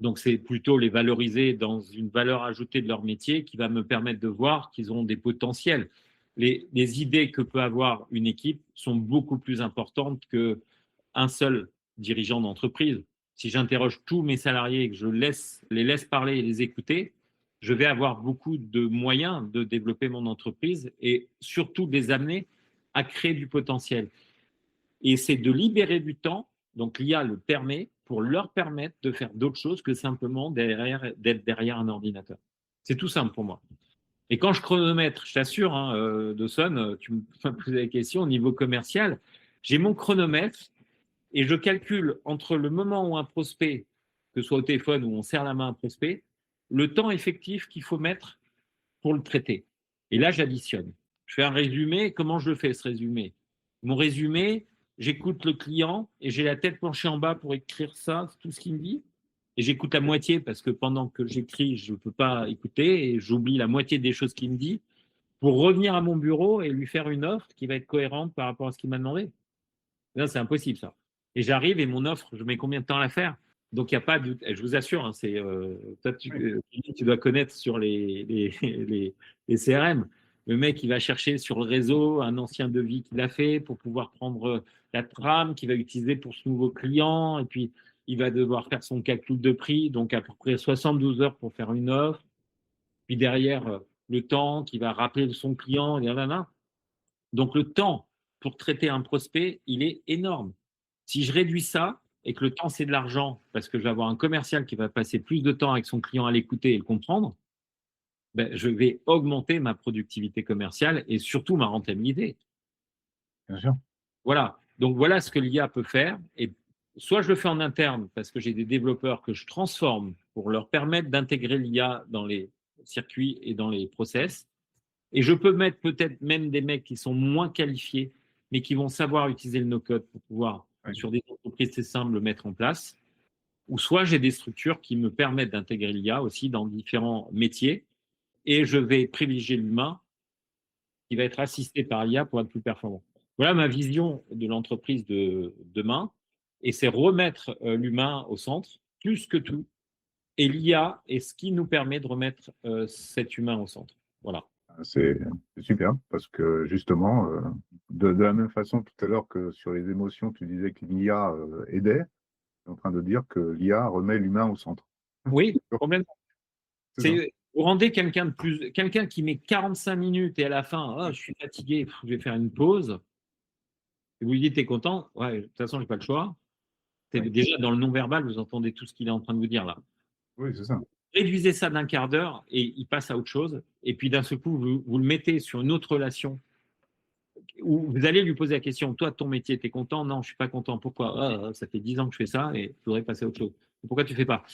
Donc, c'est plutôt les valoriser dans une valeur ajoutée de leur métier qui va me permettre de voir qu'ils ont des potentiels. Les idées que peut avoir une équipe sont beaucoup plus importantes qu'un seul dirigeant d'entreprise. Si j'interroge tous mes salariés et que je les laisse parler et les écouter, je vais avoir beaucoup de moyens de développer mon entreprise et surtout de les amener à créer du potentiel. Et c'est de libérer du temps, donc l'IA le permet, pour leur permettre de faire d'autres choses que simplement d'être derrière un ordinateur. C'est tout simple pour moi. Et quand je chronomètre, je t'assure, Dawson, tu me poses la question au niveau commercial, j'ai mon chronomètre et je calcule entre le moment où un prospect, que ce soit au téléphone ou on serre la main à un prospect, le temps effectif qu'il faut mettre pour le traiter. Et là, j'additionne. Je fais un résumé. Comment je le fais, ce résumé? Mon résumé, j'écoute le client et j'ai la tête penchée en bas pour écrire ça, tout ce qu'il me dit. Et j'écoute la moitié parce que pendant que j'écris, je ne peux pas écouter et j'oublie la moitié des choses qu'il me dit pour revenir à mon bureau et lui faire une offre qui va être cohérente par rapport à ce qu'il m'a demandé. Là, c'est impossible, ça. Et j'arrive et mon offre, je mets combien de temps à la faire? Donc, il n'y a pas de. Je vous assure, hein, toi, tu dois connaître sur les CRM. Le mec, il va chercher sur le réseau un ancien devis qu'il a fait pour pouvoir prendre la trame qu'il va utiliser pour ce nouveau client. Et puis, il va devoir faire son calcul de prix, donc à peu près 72 heures pour faire une offre. Puis derrière, le temps qu'il va rappeler son client. Donc, le temps pour traiter un prospect, il est énorme. Si je réduis ça et que le temps, c'est de l'argent, parce que je vais avoir un commercial qui va passer plus de temps avec son client à l'écouter et le comprendre, ben, je vais augmenter ma productivité commerciale et surtout ma rentabilité. Bien sûr. Voilà. Donc, voilà ce que l'IA peut faire. Et soit je le fais en interne parce que j'ai des développeurs que je transforme pour leur permettre d'intégrer l'IA dans les circuits et dans les process. Et je peux mettre peut-être même des mecs qui sont moins qualifiés, mais qui vont savoir utiliser le no-code pour pouvoir, sur des entreprises très simples, le mettre en place. Ou soit j'ai des structures qui me permettent d'intégrer l'IA aussi dans différents métiers. Et je vais privilégier l'humain qui va être assisté par l'IA pour être plus performant. Voilà ma vision de l'entreprise de demain. Et c'est remettre l'humain au centre, plus que tout. Et l'IA est ce qui nous permet de remettre cet humain au centre. Voilà. C'est super, parce que justement, de la même façon tout à l'heure que sur les émotions, tu disais que l'IA aidait, tu es en train de dire que l'IA remet l'humain au centre. Oui, complètement. Vous rendez quelqu'un qui met 45 minutes et à la fin, je suis fatigué, je vais faire une pause. Et vous lui dites, t'es content? Ouais, de toute façon, j'ai pas le choix. Déjà, dans le non-verbal, vous entendez tout ce qu'il est en train de vous dire là. Oui, c'est ça. Réduisez ça d'un quart d'heure et il passe à autre chose. Et puis d'un seul coup, vous le mettez sur une autre relation où vous allez lui poser la question, toi, ton métier, tu es content? Non, je ne suis pas content. Pourquoi? Ça fait 10 ans que je fais ça et je voudrais passer à autre chose. Pourquoi tu ne fais pas?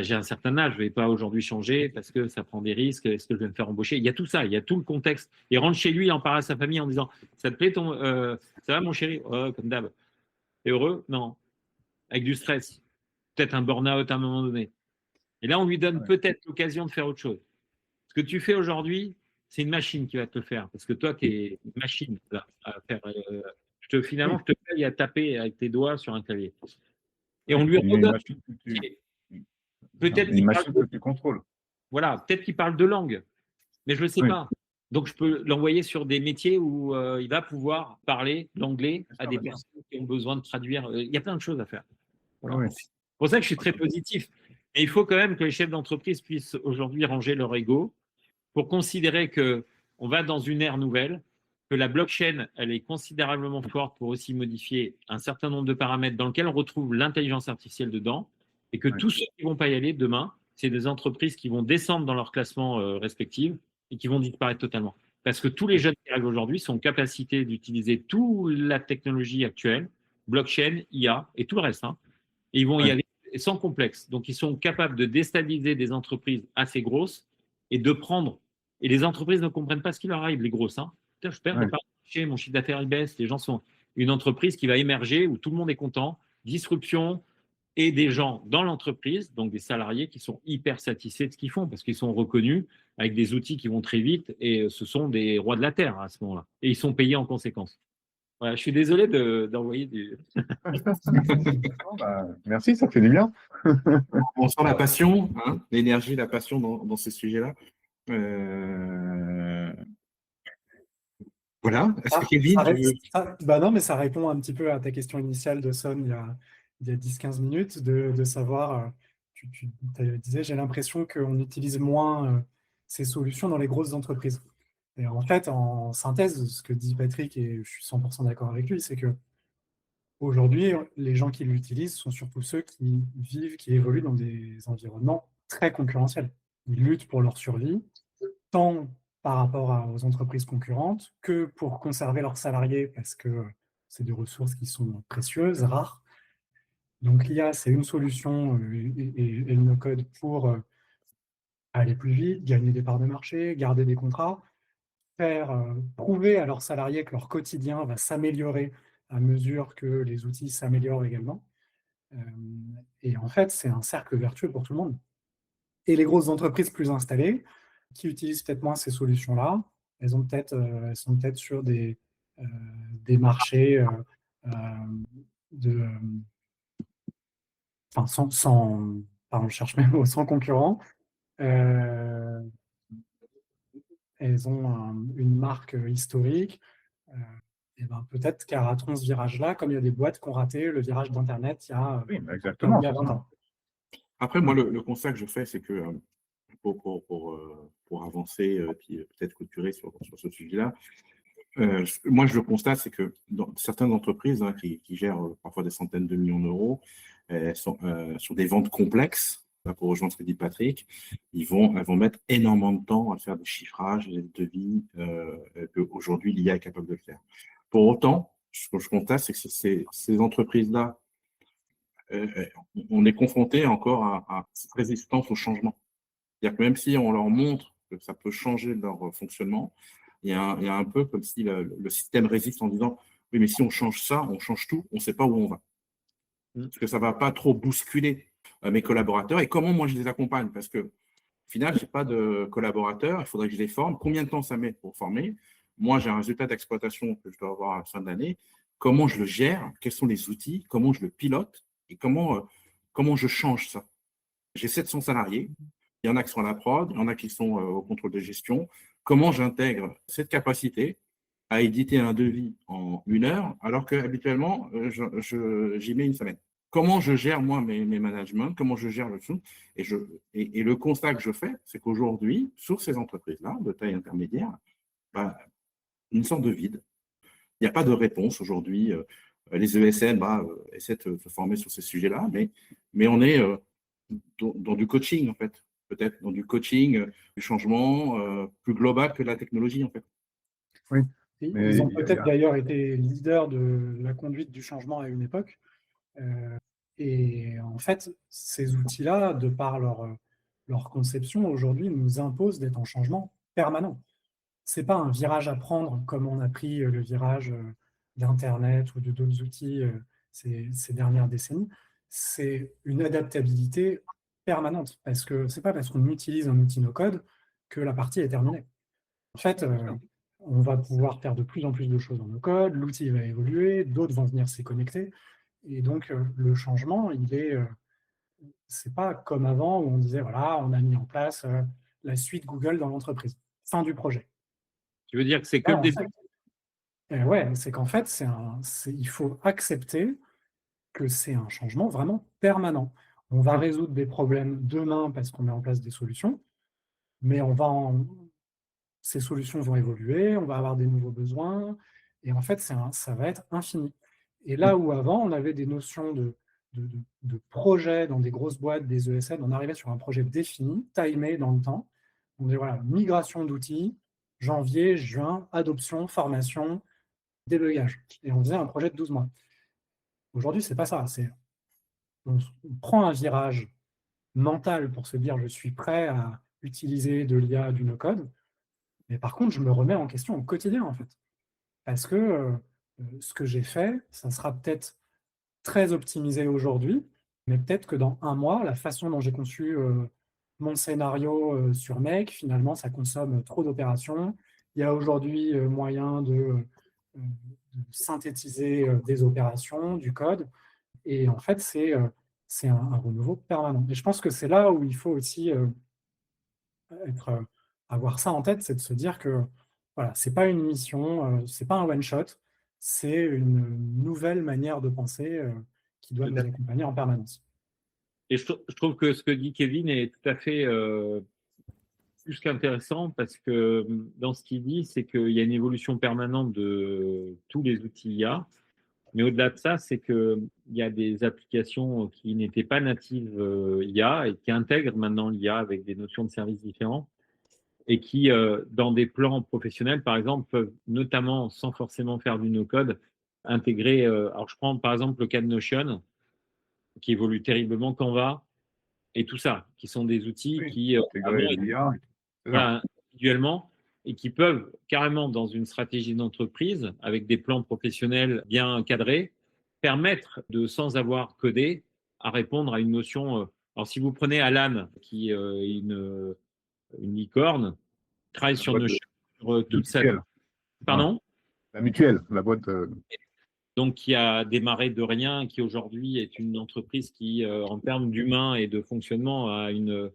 J'ai un certain âge, je ne vais pas aujourd'hui changer parce que ça prend des risques. Est-ce que je vais me faire embaucher? Il y a tout ça, il y a tout le contexte. Il rentre chez lui, il en parle à sa famille en disant, ça te plaît ça va mon chéri? Comme d'hab. T'es heureux? Non. Avec du stress. Peut-être un burn-out à un moment donné. Et là, on lui donne peut-être l'occasion de faire autre chose. Ce que tu fais aujourd'hui, c'est une machine qui va te le faire. Parce que toi, tu es une machine là, à faire. Finalement, je te paye à taper avec tes doigts sur un clavier. Et on lui redonne. Peut-être une machine que tu contrôles. Voilà, peut-être qu'il parle 2 langues, mais je ne le sais pas. Donc, je peux l'envoyer sur des métiers où il va pouvoir parler l'anglais à des personnes qui ont besoin de traduire. Il y a plein de choses à faire. Voilà. C'est pour ça que je suis très positif. Et il faut quand même que les chefs d'entreprise puissent aujourd'hui ranger leur ego pour considérer qu'on va dans une ère nouvelle, que la blockchain, elle est considérablement forte pour aussi modifier un certain nombre de paramètres dans lesquels on retrouve l'intelligence artificielle dedans, et que tous ceux qui ne vont pas y aller demain, c'est des entreprises qui vont descendre dans leur classement respectif et qui vont disparaître totalement. Parce que tous les jeunes qui arrivent aujourd'hui sont en capacité d'utiliser toute la technologie actuelle, blockchain, IA et tout le reste. Et ils vont y aller et sans complexe. Donc, ils sont capables de déstabiliser des entreprises assez grosses et de prendre. Et les entreprises ne comprennent pas ce qui leur arrive, les grosses. Hein. Putain, je perds des parts de marché, mon chiffre d'affaires il baisse. Les gens sont une entreprise qui va émerger où tout le monde est content, disruption et des gens dans l'entreprise, donc des salariés qui sont hyper satisfaits de ce qu'ils font parce qu'ils sont reconnus avec des outils qui vont très vite et ce sont des rois de la terre à ce moment-là. Et ils sont payés en conséquence. Voilà, je suis désolé d'envoyer du. Merci, ça fait du bien. On sent la passion, hein, l'énergie, la passion dans ces sujets-là. Voilà. Est-ce que Kevin, non, mais ça répond un petit peu à ta question initiale de Son il y a 10-15 minutes, de savoir, tu disais, j'ai l'impression qu'on utilise moins ces solutions dans les grosses entreprises. Et en fait, en synthèse, ce que dit Patrick, et je suis 100% d'accord avec lui, c'est que aujourd'hui, les gens qui l'utilisent sont surtout ceux qui vivent, qui évoluent dans des environnements très concurrentiels. Ils luttent pour leur survie, tant par rapport aux entreprises concurrentes que pour conserver leurs salariés, parce que c'est des ressources qui sont précieuses, rares. Donc l'IA, c'est une solution et le no-code pour aller plus vite, gagner des parts de marché, garder des contrats, faire prouver à leurs salariés que leur quotidien va s'améliorer à mesure que les outils s'améliorent également. Et en fait, c'est un cercle vertueux pour tout le monde. Et les grosses entreprises plus installées, qui utilisent peut-être moins ces solutions-là, elles sont peut-être sur des marchés pardon, je cherche mes mots, sans concurrents. Elles ont une marque historique. Et ben, peut-être qu'elles rateront ce virage-là, comme il y a des boîtes qui ont raté le virage d'Internet il y a 20 ans. Après, moi, le constat que je fais, c'est que pour avancer, puis peut-être clôturer sur ce sujet-là, moi, je le constate, c'est que dans certaines entreprises qui gèrent parfois des centaines de millions d'euros, sont sur des ventes complexes, pour rejoindre ce que dit Patrick, elles vont mettre énormément de temps à faire des chiffrages, des devis qu'aujourd'hui l'IA est capable de faire. Pour autant, ce que je constate, c'est que ces entreprises-là, on est confronté encore à cette résistance au changement. C'est-à-dire que même si on leur montre que ça peut changer leur fonctionnement, il y a un peu comme si le système résiste en disant « Oui, mais si on change ça, on change tout, on ne sait pas où on va. » Parce que ça ne va pas trop bousculer mes collaborateurs. Et comment moi je les accompagne? Parce que au final, je n'ai pas de collaborateurs, il faudrait que je les forme. Combien de temps ça met pour former? Moi, j'ai un résultat d'exploitation que je dois avoir à la fin de l'année. Comment je le gère? Quels sont les outils? Comment je le pilote? Et comment je change ça? J'ai 700 salariés. Il y en a qui sont à la prod, il y en a qui sont au contrôle de gestion. Comment j'intègre cette capacité à éditer un devis en 1 heure, alors qu'habituellement, j'y mets 1 semaine? Comment je gère, moi, mes managements? Comment je gère le tout? Et le constat que je fais, c'est qu'aujourd'hui, sur ces entreprises-là, de taille intermédiaire, une sorte de vide. Il n'y a pas de réponse aujourd'hui. Les ESN essaient de se former sur ces sujets-là, mais on est dans du coaching, en fait. Peut-être dans du coaching, du changement plus global que la technologie, en fait. Oui. Ils ont peut-être d'ailleurs été leaders de la conduite du changement à une époque. Et en fait, ces outils-là, de par leur conception, aujourd'hui, nous imposent d'être en changement permanent. Ce n'est pas un virage à prendre comme on a pris le virage d'Internet ou de d'autres outils ces dernières décennies. C'est une adaptabilité permanente, parce que ce n'est pas parce qu'on utilise un outil no-code que la partie est terminée. En fait, on va pouvoir faire de plus en plus de choses en no-code, l'outil va évoluer, d'autres vont venir s'y connecter. Et donc, le changement, c'est pas comme avant où on disait, voilà, on a mis en place la suite Google dans l'entreprise. Fin du projet. Tu veux dire que c'est que le début? Ouais, c'est qu'en fait, il faut accepter que c'est un changement vraiment permanent. On va résoudre des problèmes demain parce qu'on met en place des solutions, mais ces solutions vont évoluer, on va avoir des nouveaux besoins, et en fait, ça va être infini. Et là où avant, on avait des notions de projets dans des grosses boîtes, des ESN, on arrivait sur un projet défini, timé dans le temps. On dit voilà, migration d'outils, janvier, juin, adoption, formation, débugage. Et on faisait un projet de 12 mois. Aujourd'hui, ce n'est pas ça. on prend un virage mental pour se dire je suis prêt à utiliser de l'IA, du no-code, mais par contre, je me remets en question au quotidien, en fait. Parce que ce que j'ai fait, ça sera peut-être très optimisé aujourd'hui, mais peut-être que dans un mois, la façon dont j'ai conçu mon scénario sur Make, finalement, ça consomme trop d'opérations. Il y a aujourd'hui moyen de synthétiser des opérations, du code, et en fait, c'est un renouveau permanent. Et je pense que c'est là où il faut aussi être, avoir ça en tête, c'est de se dire que voilà, c'est pas une mission, c'est pas un one shot, c'est une nouvelle manière de penser qui doit nous accompagner en permanence. Et je trouve que ce que dit Kevin est tout à fait plus qu'intéressant parce que dans ce qu'il dit, c'est qu'il y a une évolution permanente de tous les outils IA. Mais au-delà de ça, c'est qu'il y a des applications qui n'étaient pas natives IA et qui intègrent maintenant l'IA avec des notions de services différents et qui, dans des plans professionnels, par exemple, peuvent notamment, sans forcément faire du no-code, intégrer. Alors, je prends par exemple le cas de Notion, qui évolue terriblement, Canva et tout ça, qui sont des outils Oui, qui, intégrer l'IA. voilà, individuellement, et qui peuvent carrément, dans une stratégie d'entreprise, avec des plans professionnels bien cadrés, permettre de, sans avoir codé, à répondre à une notion. Alors, si vous prenez Alan, qui est une licorne, travaille La sur boîte Notion sur de toute sa. mutuelle. Pardon? La mutuelle, la boîte. Donc, qui a démarré de rien, qui aujourd'hui est une entreprise qui, en termes d'humain et de fonctionnement, a une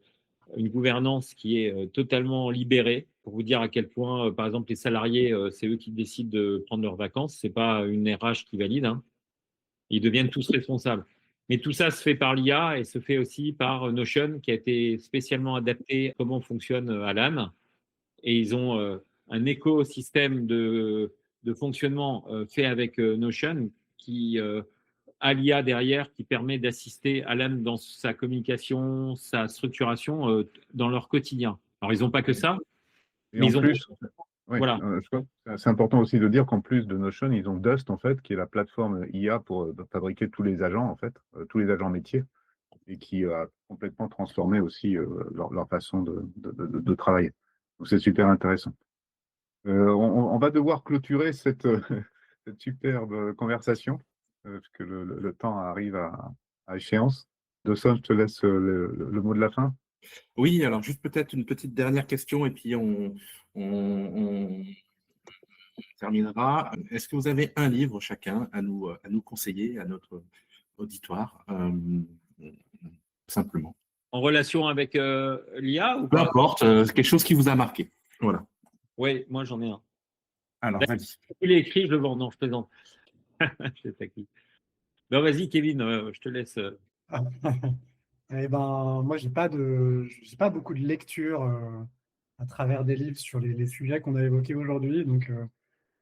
gouvernance qui est totalement libérée. Pour vous dire à quel point, par exemple, les salariés, c'est eux qui décident de prendre leurs vacances. C'est pas une RH qui valide. Hein. Ils deviennent tous responsables. Mais tout ça se fait par l'IA et se fait aussi par Notion, qui a été spécialement adapté à comment fonctionne Alan. Et ils ont un écosystème de fonctionnement fait avec Notion qui a l'IA derrière qui permet d'assister Alan dans sa communication, sa structuration dans leur quotidien. Alors, ils n'ont pas que ça, Et mais en ils ont. plus, oui, Voilà. je crois que c'est important aussi de dire qu'en plus de Notion, ils ont Dust, en fait, qui est la plateforme IA pour fabriquer tous les agents, en fait, tous les agents métiers, et qui a complètement transformé aussi leur façon de travailler. Donc, c'est super intéressant. On va devoir clôturer cette, cette superbe conversation, parce que le temps arrive à échéance. Dawson, je te laisse le mot de la fin. Oui, alors juste peut-être une petite dernière question et puis on terminera. Est-ce que vous avez un livre chacun à nous conseiller, à notre auditoire, simplement? En relation avec l'IA ou Peu pas? importe, c'est quelque chose qui vous a marqué. Voilà. Oui, moi j'en ai un. Alors, vas-y. Il est écrit, je le vends. Non, je plaisante. Je taquine. Non, vas-y, Kevin, je te laisse. Eh ben, moi, j'ai pas beaucoup de lecture à travers des livres sur les sujets qu'on a évoqués aujourd'hui. Donc,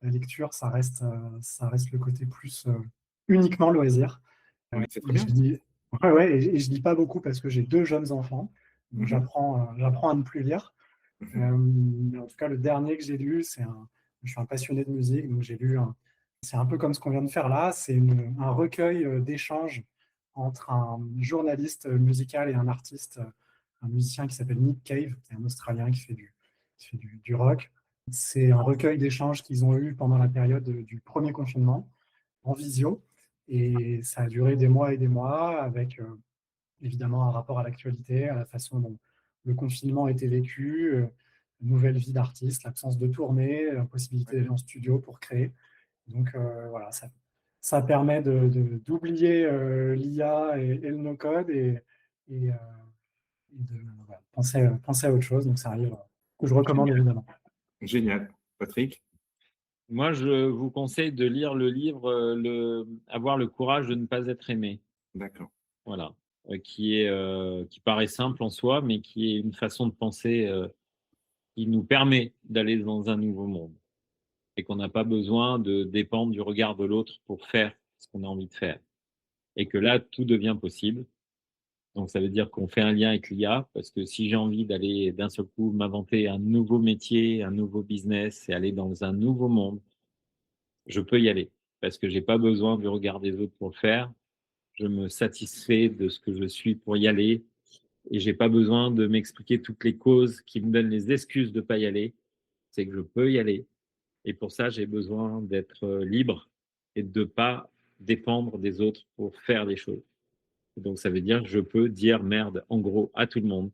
la lecture, ça reste le côté plus uniquement loisir. Oui, c'est très Et bien. je lis, ouais, ouais, et je lis pas beaucoup parce que j'ai deux jeunes enfants. Donc, j'apprends à ne plus lire. Mais en tout cas, le dernier que j'ai lu, je suis un passionné de musique, donc j'ai lu c'est un peu comme ce qu'on vient de faire là, c'est un recueil d'échanges entre un journaliste musical et un artiste, un musicien qui s'appelle Nick Cave, qui est un Australien qui fait du rock. C'est un recueil d'échanges qu'ils ont eu pendant la période du premier confinement, en visio, et ça a duré des mois et des mois, avec évidemment un rapport à l'actualité, à la façon dont le confinement a été vécu, nouvelle vie d'artiste, l'absence de tournée, la possibilité d'aller en studio pour créer. Donc voilà, ça permet d'oublier l'IA et le no-code et de voilà, penser à autre chose. Donc c'est un livre que je recommande évidemment. Génial. Patrick? Moi, je vous conseille de lire le livre Avoir le courage de ne pas être aimé. D'accord. Voilà. Qui paraît simple en soi, mais qui est une façon de penser qui nous permet d'aller dans un nouveau monde. Et qu'on n'a pas besoin de dépendre du regard de l'autre pour faire ce qu'on a envie de faire. Et que là, tout devient possible. Donc, ça veut dire qu'on fait un lien avec l'IA, parce que si j'ai envie d'aller d'un seul coup m'inventer un nouveau métier, un nouveau business et aller dans un nouveau monde, je peux y aller. Parce que j'ai pas besoin du regard des autres pour le faire. Je me satisfais de ce que je suis pour y aller et j'ai pas besoin de m'expliquer toutes les causes qui me donnent les excuses de pas y aller. C'est que je peux y aller. Et pour ça, j'ai besoin d'être libre et de pas dépendre des autres pour faire des choses. Et donc, ça veut dire que je peux dire merde, en gros, à tout le monde.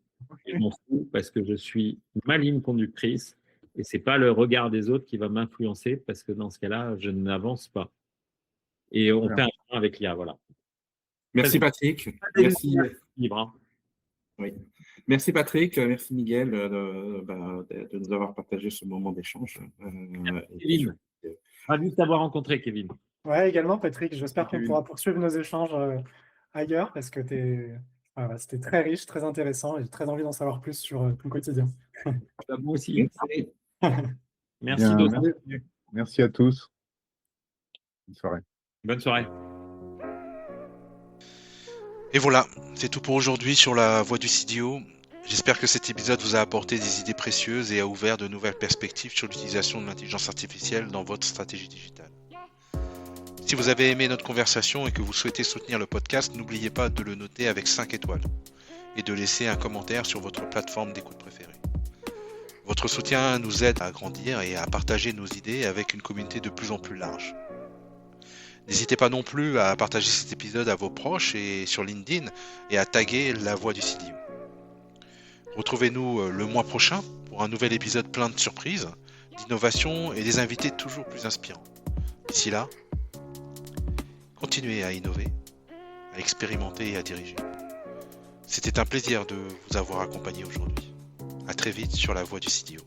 Et je m'en fous parce que je suis ma ligne conductrice et c'est pas le regard des autres qui va m'influencer parce que dans ce cas-là, je n'avance pas. Et on fait un point avec l'IA, voilà. Merci Patrick. Merci. Libre, hein. Oui. Merci Patrick, merci Miguel de nous avoir partagé ce moment d'échange. Kevin, ravi de t'avoir rencontré, Kevin. Ouais, également Patrick, j'espère qu'on pourra poursuivre nos échanges ailleurs parce que c'était très riche, très intéressant et j'ai très envie d'en savoir plus sur ton quotidien. Moi aussi. Merci, merci à tous. Bonne soirée. Bonne soirée. Et voilà, c'est tout pour aujourd'hui sur la voie du CDO. J'espère que cet épisode vous a apporté des idées précieuses et a ouvert de nouvelles perspectives sur l'utilisation de l'intelligence artificielle dans votre stratégie digitale. Si vous avez aimé notre conversation et que vous souhaitez soutenir le podcast, n'oubliez pas de le noter avec 5 étoiles et de laisser un commentaire sur votre plateforme d'écoute préférée. Votre soutien nous aide à grandir et à partager nos idées avec une communauté de plus en plus large. N'hésitez pas non plus à partager cet épisode à vos proches et sur LinkedIn et à taguer la voix du CDO. Retrouvez-nous le mois prochain pour un nouvel épisode plein de surprises, d'innovations et des invités toujours plus inspirants. D'ici là, continuez à innover, à expérimenter et à diriger. C'était un plaisir de vous avoir accompagné aujourd'hui. À très vite sur la voie du CDO.